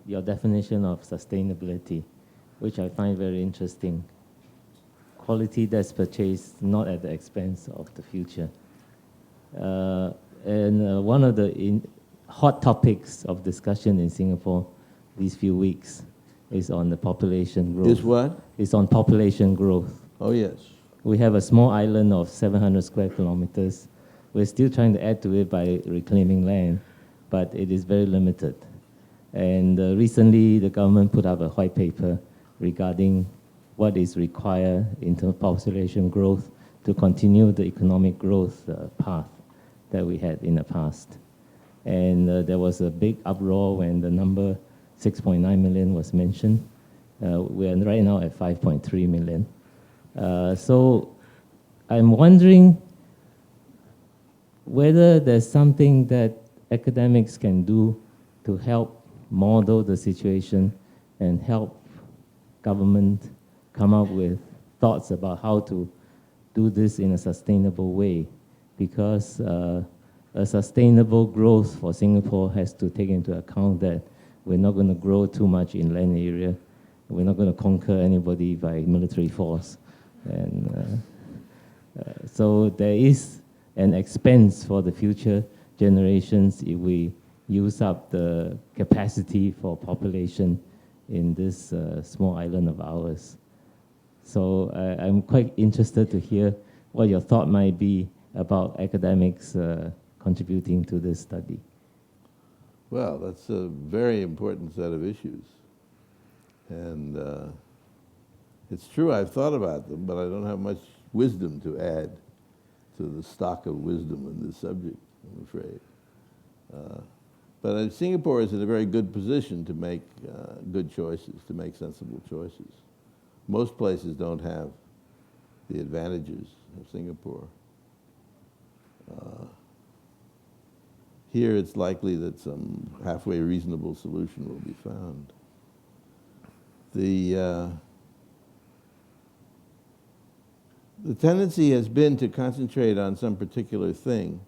your definition of sustainability, which I find very interesting. Quality that's purchased not at the expense of the future. And one of the hot topics of discussion in Singapore these few weeks is on the population growth. Is what? It's on population growth. Oh, yes. We have a small island of 700 square kilometers. We're still trying to add to it by reclaiming land, but it is very limited. And recently, the government put up a white paper regarding what is required in terms of population growth to continue the economic growth path that we had in the past. And there was a big uproar when the number 6.9 million was mentioned. We're right now at 5.3 million. So I'm wondering whether there's something that academics can do to help model the situation and help government come up with thoughts about how to do this in a sustainable way, because a sustainable growth for Singapore has to take into account that we're not going to grow too much in land area. We're not going to conquer anybody by military force. And so there is an expense for the future generations if we use up the capacity for population in this small island of ours. So I'm quite interested to hear what your thought might be about academics contributing to this study. Well, that's a very important set of issues. And it's true, I've thought about them, but I don't have much wisdom to add to the stock of wisdom in this subject, I'm afraid. But Singapore is in a very good position to make good choices, to make sensible choices. Most places don't have the advantages of Singapore. Here it's likely that some halfway reasonable solution will be found. The tendency has been to concentrate on some particular thing,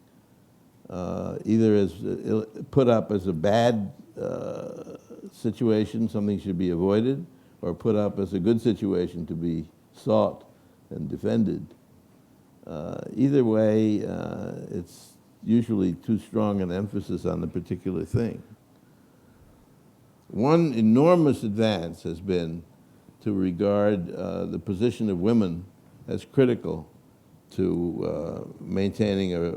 either as put up as a bad situation, something should be avoided, or put up as a good situation to be sought and defended. Either way, it's usually too strong an emphasis on the particular thing. One enormous advance has been to regard the position of women as critical to maintaining a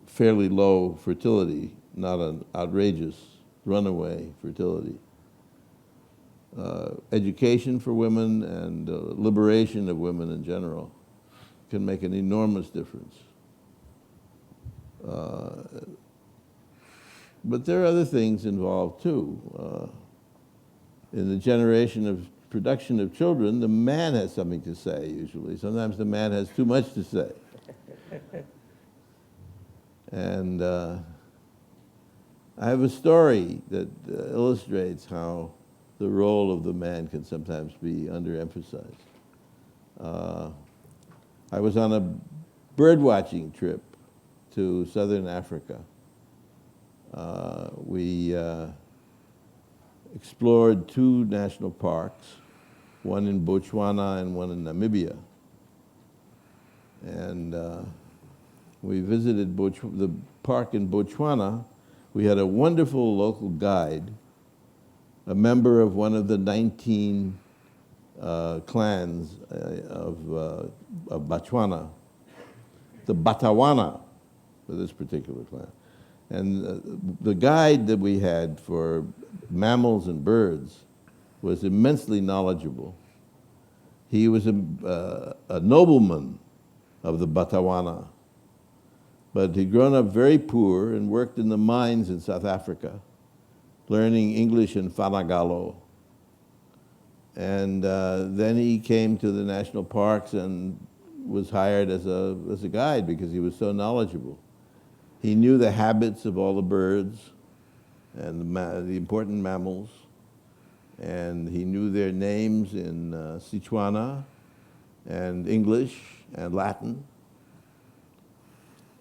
fairly low fertility, not an outrageous runaway fertility. Education for women and liberation of women in general can make an enormous difference. but there are other things involved too. In the generation of production of children, the man has something to say usually. Sometimes the man has too much to say. And I have a story that illustrates how the role of the man can sometimes be underemphasized. I was on a birdwatching trip to southern Africa. We explored 2 national parks, one in Botswana and one in Namibia. And we visited the park in Botswana. We had a wonderful local guide, a member of one of the 19 clans of Botswana, the Batawana for this particular clan. And the guide that we had for mammals and birds was immensely knowledgeable. He was a nobleman of the Batawana, but he'd grown up very poor and worked in the mines in South Africa, learning English and Fanagalo. And then he came to the national parks and was hired as a guide because he was so knowledgeable. He knew the habits of all the birds and the important mammals, and he knew their names in Setswana and English and Latin.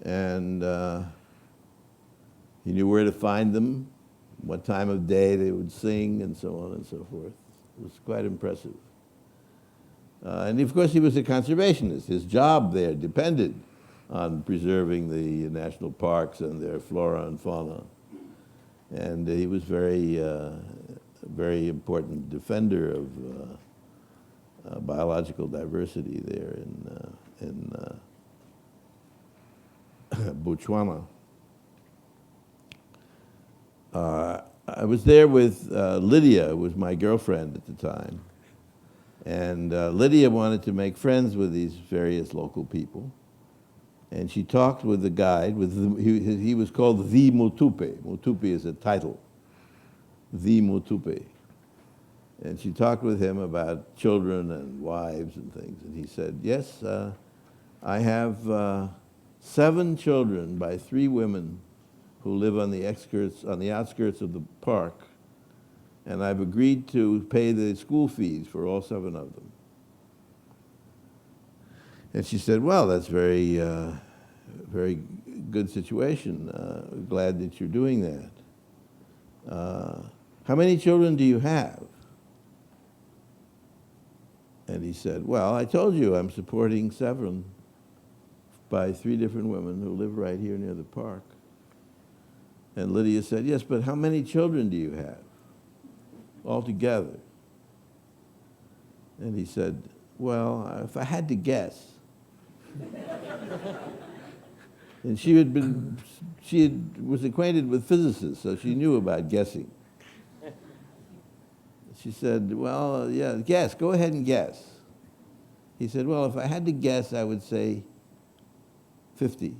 And he knew where to find them, what time of day they would sing, and so on and so forth. It was quite impressive. And of course, he was a conservationist. His job there depended on preserving the national parks and their flora and fauna. And he was very important defender of biological diversity there in Botswana. I was there with Lydia, who was my girlfriend at the time. And Lydia wanted to make friends with these various local people. And she talked with the guide. He was called the Mutupe. Mutupe is a title. The Mutupe. And she talked with him about children and wives and things. And he said, yes, I have 7 children by 3 women who live on the outskirts of the park. And I've agreed to pay the school fees for all 7 of them. And she said, well, that's very good situation. Glad that you're doing that. How many children do you have? And he said, well, I told you I'm supporting 7 by 3 different women who live right here near the park. And Lydia said, yes, but how many children do you have altogether? And he said, well, if I had to guess. And she was acquainted with physicists, so she knew about guessing. She said, well, yeah, guess, go ahead and guess. He said, well, if I had to guess, I would say 50.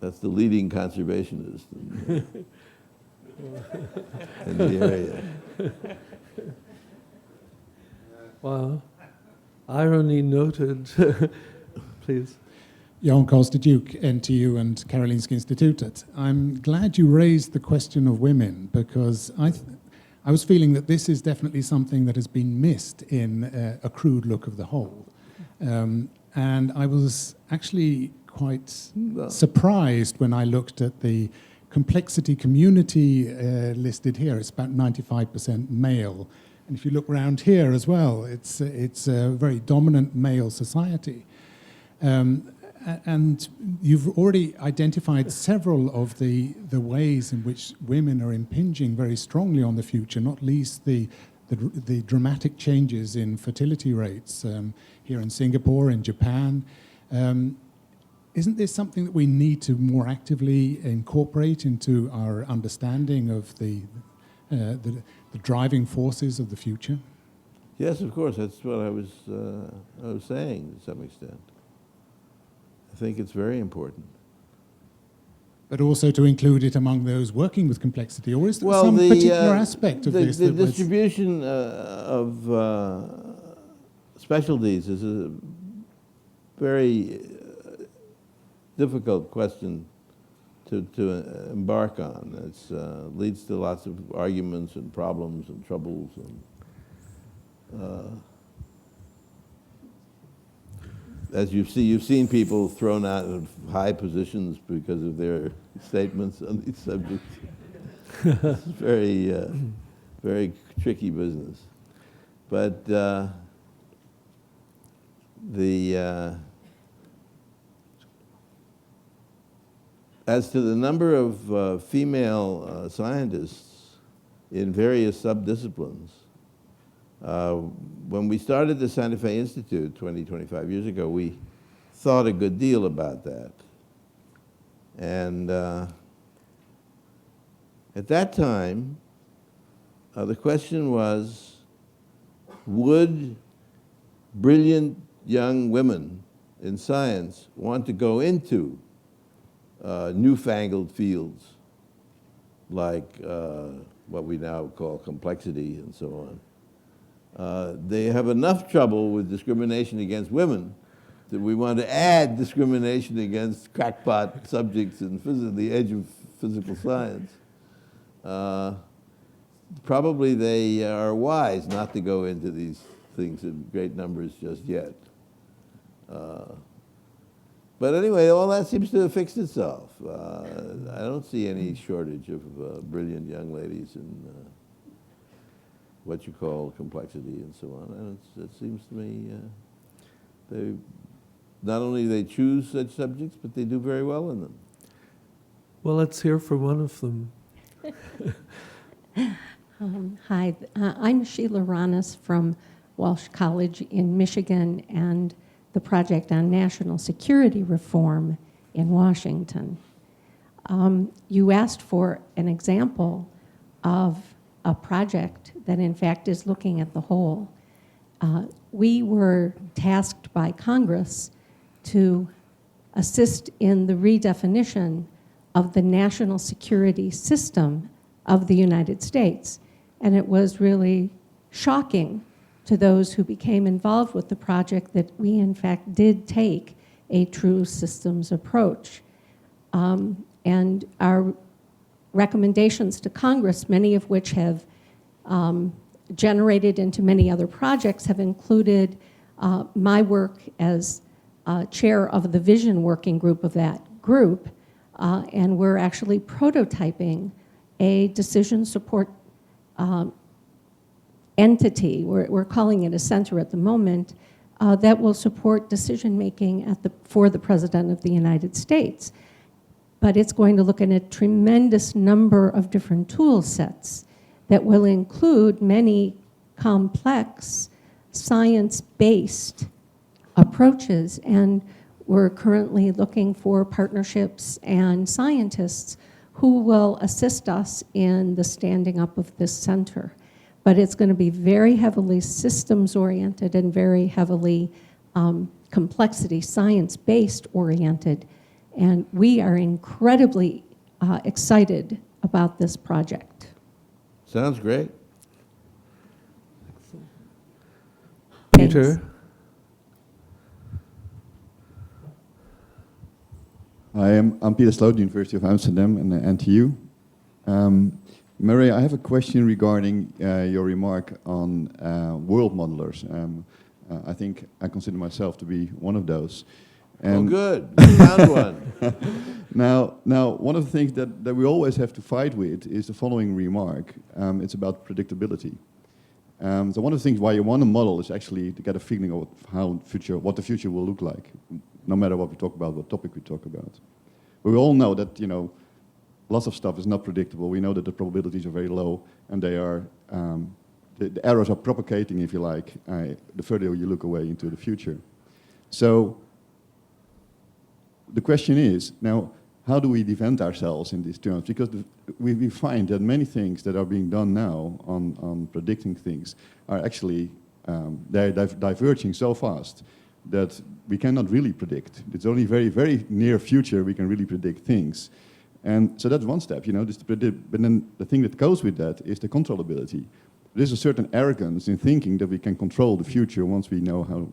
That's the leading conservationist in the area. Wow. Irony noted. Please. Jan Koster-Duke, NTU and Karolinska Institutet. I'm glad you raised the question of women because I was feeling that this is definitely something that has been missed in a crude look of the whole. And I was actually quite surprised when I looked at the complexity community listed here. It's about 95% male. And if you look around here as well, it's a very dominant male society. And you've already identified several of the ways in which women are impinging very strongly on the future, not least the dramatic changes in fertility rates here in Singapore, in Japan. Isn't this something that we need to more actively incorporate into our understanding of the driving forces of the future? Yes, of course. That's what I was saying to some extent. I think it's very important. but also to include it among those working with complexity? Or is there Well, some particular aspect of this the that was... distribution of specialties is a very difficult question to embark on. It leads to lots of arguments and problems and troubles. And as you've seen people thrown out of high positions because of their statements on these subjects. It's very, very tricky business. But as to the number of female scientists in various subdisciplines, when we started the Santa Fe Institute 25 years ago, we thought a good deal about that. And at that time, the question was, would brilliant young women in science want to go into newfangled fields like what we now call complexity and so on? They have enough trouble with discrimination against women that we want to add discrimination against crackpot subjects in the edge of physical science. Probably they are wise not to go into these things in great numbers just yet. But anyway, all that seems to have fixed itself. I don't see any shortage of brilliant young ladies in what you call complexity and so on. And it seems to me they not only they choose such subjects, but they do very well in them. Well, let's hear from one of them. Hi, I'm Sheila Ranas from Walsh College in Michigan and the Project on National Security Reform in Washington. You asked for an example of a project that in fact is looking at the whole. We were tasked by Congress to assist in the redefinition of the national security system of the United States. And it was really shocking to those who became involved with the project that we in fact did take a true systems approach. And our recommendations to Congress, many of which have generated into many other projects, have included my work as chair of the vision working group of that group, and we're actually prototyping a decision support entity. We're calling it a center at the moment that will support decision making for the President of the United States. But it's going to look at a tremendous number of different tool sets that will include many complex science-based approaches, and we're currently looking for partnerships and scientists who will assist us in the standing up of this center. But it's going to be very heavily systems-oriented and very heavily complexity, science-based oriented, and we are incredibly excited about this project. Sounds great. Peter? Thanks. Hi, I'm Peter Sloot, University of Amsterdam and NTU. Murray, I have a question regarding your remark on world modelers. I think I consider myself to be one of those. And good, you found one. Now, one of the things that we always have to fight with is the following remark. It's about predictability. So one of the things why you want a model is actually to get a feeling of what the future will look like, no matter what we talk about, what topic we talk about. But we all know that, lots of stuff is not predictable. We know that the probabilities are very low, and they are, the errors are propagating, if you like, the further you look away into the future. So the question is, now, how do we defend ourselves in these terms? Because we find that many things that are being done now on predicting things are actually, they're diverging so fast that we cannot really predict. It's only very, very near future we can really predict things. And so that's one step, but then the thing that goes with that is the controllability. There's a certain arrogance in thinking that we can control the future once we know how,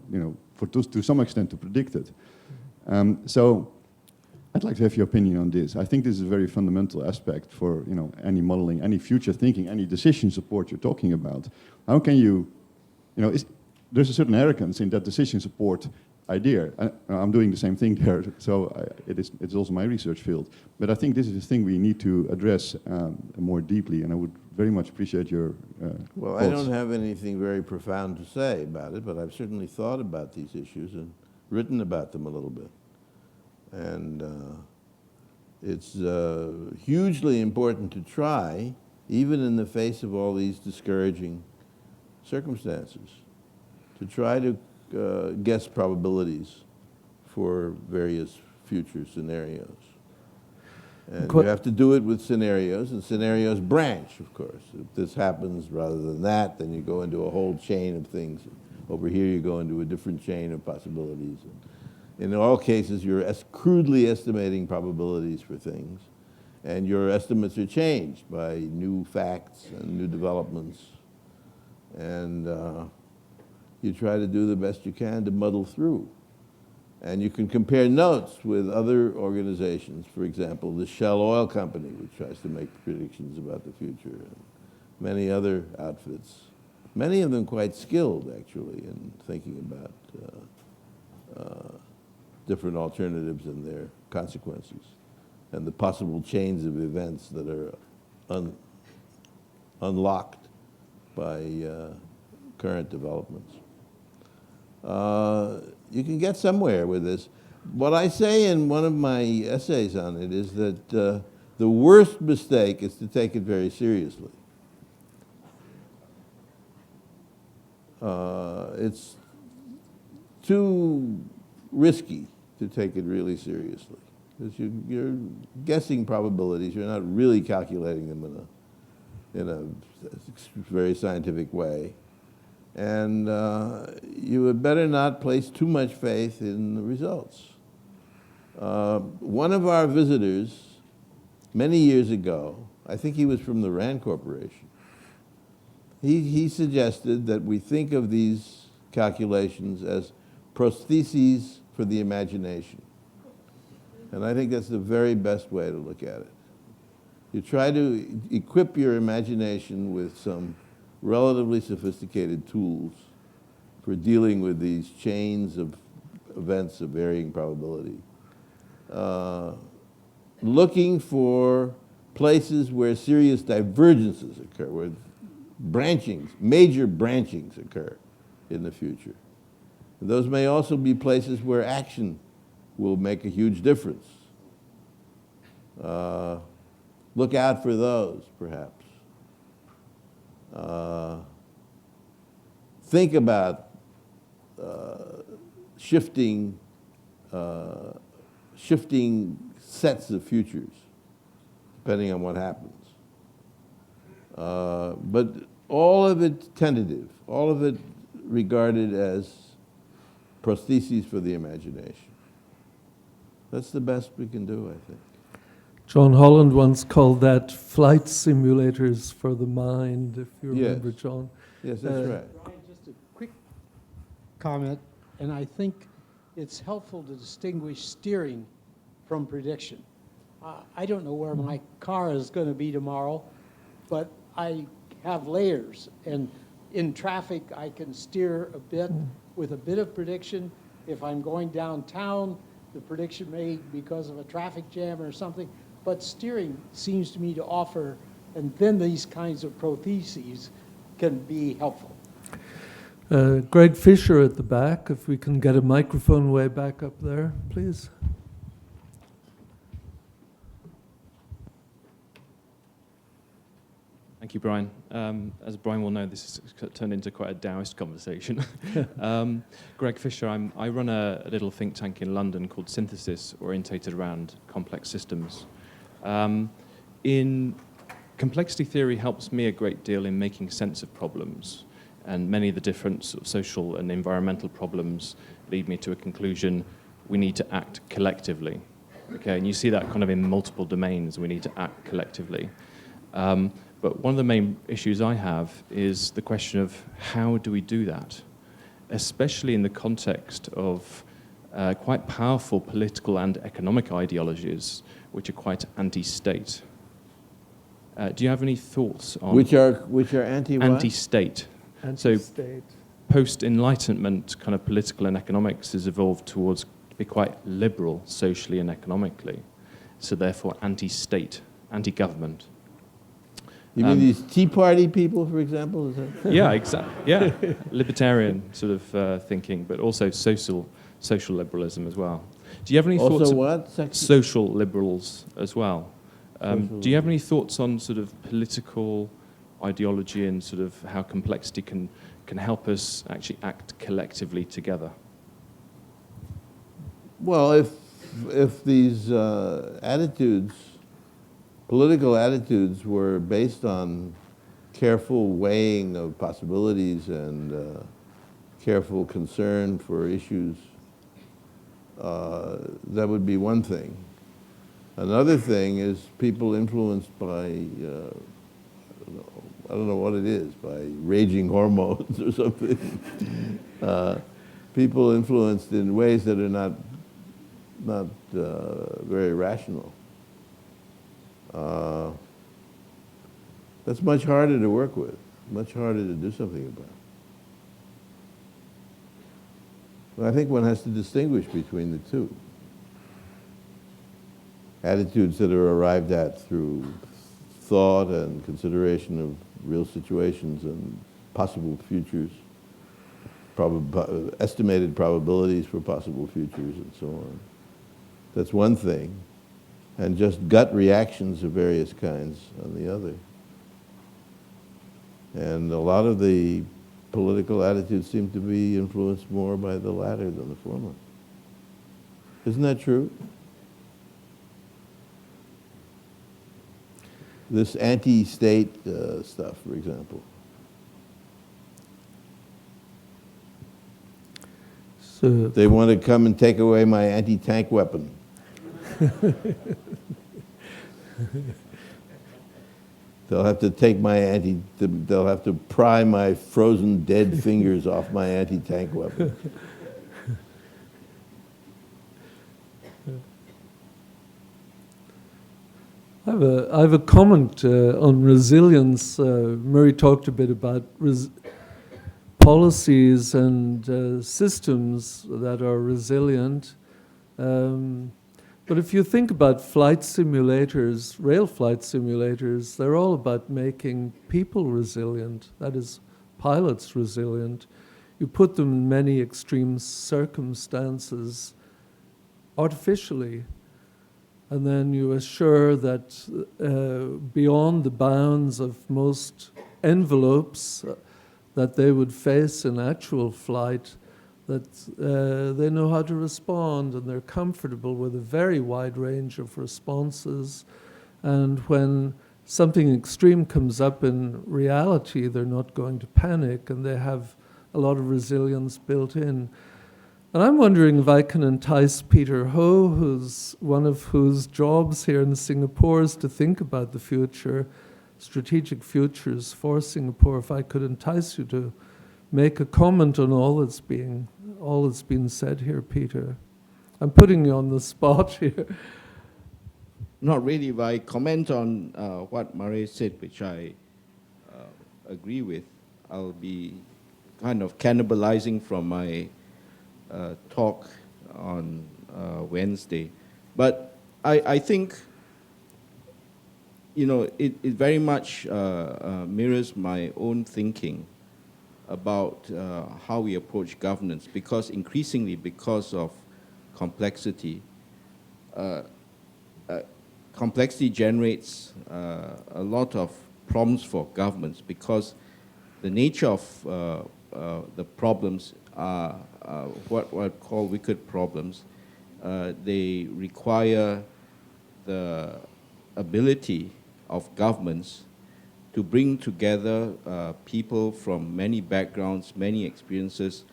to some extent to predict it. So I'd like to have your opinion on this. I think this is a very fundamental aspect for any modeling, any future thinking, any decision support you're talking about. How can you, there's a certain arrogance in that decision support idea. I'm doing the same thing there, so it's also my research field. But I think this is a thing we need to address more deeply, and I would very much appreciate your Well, thoughts. I don't have anything very profound to say about it, but I've certainly thought about these issues and written about them a little bit. And it's hugely important to try, even in the face of all these discouraging circumstances, to try to guess probabilities for various future scenarios. And you have to do it with scenarios, and scenarios branch, of course. If this happens rather than that, then you go into a whole chain of things. Over here, you go into a different chain of possibilities. In all cases, you're crudely estimating probabilities for things, and your estimates are changed by new facts and new developments. And you try to do the best you can to muddle through. And you can compare notes with other organizations, for example, the Shell Oil Company, which tries to make predictions about the future, and many other outfits, many of them quite skilled, actually, in thinking about different alternatives and their consequences, and the possible chains of events that are unlocked by current developments. You can get somewhere with this. What I say in one of my essays on it is that the worst mistake is to take it very seriously. It's too risky to take it really seriously, because you're guessing probabilities. You're not really calculating them in a very scientific way. And you had better not place too much faith in the results. One of our visitors, many years ago, I think he was from the Rand Corporation, he suggested that we think of these calculations as prostheses for the imagination. And I think that's the very best way to look at it. You try to equip your imagination with some relatively sophisticated tools for dealing with these chains of events of varying probability. Looking for places where serious divergences occur, where major branchings occur in the future. And those may also be places where action will make a huge difference. Look out for those, perhaps. Think about shifting sets of futures, depending on what happens. But all of it tentative, all of it regarded as prostheses for the imagination. That's the best we can do, I think. John Holland once called that flight simulators for the mind, if you remember, Yes. John. Yes, that's right. Brian, just a quick comment, and I think it's helpful to distinguish steering from prediction. I don't know where my car is going to be tomorrow, but I have layers, and in traffic I can steer a bit with a bit of prediction. If I'm going downtown, the prediction may because of a traffic jam or something, but steering seems to me to offer, and then these kinds of protheses can be helpful. Greg Fisher at the back, if we can get a microphone way back up there, please. Thank you, Brian. As Brian will know, this has turned into quite a Taoist conversation. Greg Fisher, I run a little think tank in London called Synthesis, orientated around complex systems. Complexity theory helps me a great deal in making sense of problems, and many of the different sort of social and environmental problems lead me to a conclusion: we need to act collectively. Okay, and you see that kind of in multiple domains. We need to act collectively. But one of the main issues I have is the question of how do we do that, especially in the context of quite powerful political and economic ideologies which are quite anti-state. Do you have any thoughts on Which are anti what? anti-state? So Anti-state. post-Enlightenment kind of political and economics has evolved towards be quite liberal socially and economically, so therefore anti-state, anti-government. You mean these Tea Party people, for example? Is that? Yeah, exactly. Yeah, libertarian sort of thinking, but also social liberalism as well. Do you have any thoughts? Also what? Social liberals as well. Do you have any thoughts on sort of political ideology and sort of how complexity can help us actually act collectively together? Well, if these attitudes, political attitudes, were based on careful weighing of possibilities and careful concern for issues, that would be one thing. Another thing is people influenced by, I don't know what it is, by raging hormones or something. People influenced in ways that are not very rational. That's much harder to work with, much harder to do something about. But I think one has to distinguish between the two. Attitudes that are arrived at through thought and consideration of real situations and possible futures, estimated probabilities for possible futures and so on. That's one thing. And just gut reactions of various kinds on the other. And a lot of the political attitudes seem to be influenced more by the latter than the former. Isn't that true? This anti-state stuff, for example. So They want to come and take away my anti-tank weapon. They'll have to take my they'll have to pry my frozen dead fingers off my anti-tank weapon. I have a comment on resilience. Murray talked a bit about policies and systems that are resilient. But if you think about flight simulators, rail flight simulators, they're all about making people resilient, that is, pilots resilient. You put them in many extreme circumstances artificially, and then you assure that beyond the bounds of most envelopes that they would face in actual flight, that they know how to respond and they're comfortable with a very wide range of responses. And when something extreme comes up in reality, they're not going to panic and they have a lot of resilience built in. And I'm wondering if I can entice Peter Ho, who's one of whose jobs here in Singapore is to think about the future, strategic futures for Singapore, if I could entice you to make a comment on all that's been said here, Peter. I'm putting you on the spot here. Not really, but I comment on what Murray said, which I agree with. I'll be kind of cannibalizing from my talk on Wednesday. But I think, it very much mirrors my own thinking about how we approach governance, because increasingly, because of complexity, complexity generates a lot of problems for governments, because the nature of the problems are what I call wicked problems. They require the ability of governments to bring together people from many backgrounds, many experiences,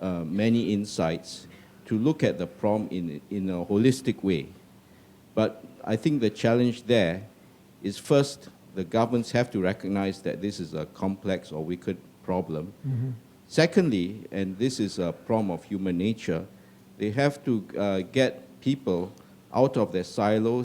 many insights, to look at the problem in a holistic way. But I think the challenge there is first, the governments have to recognize that this is a complex or wicked problem. Mm-hmm. Secondly, and this is a problem of human nature, they have to get people out of their silos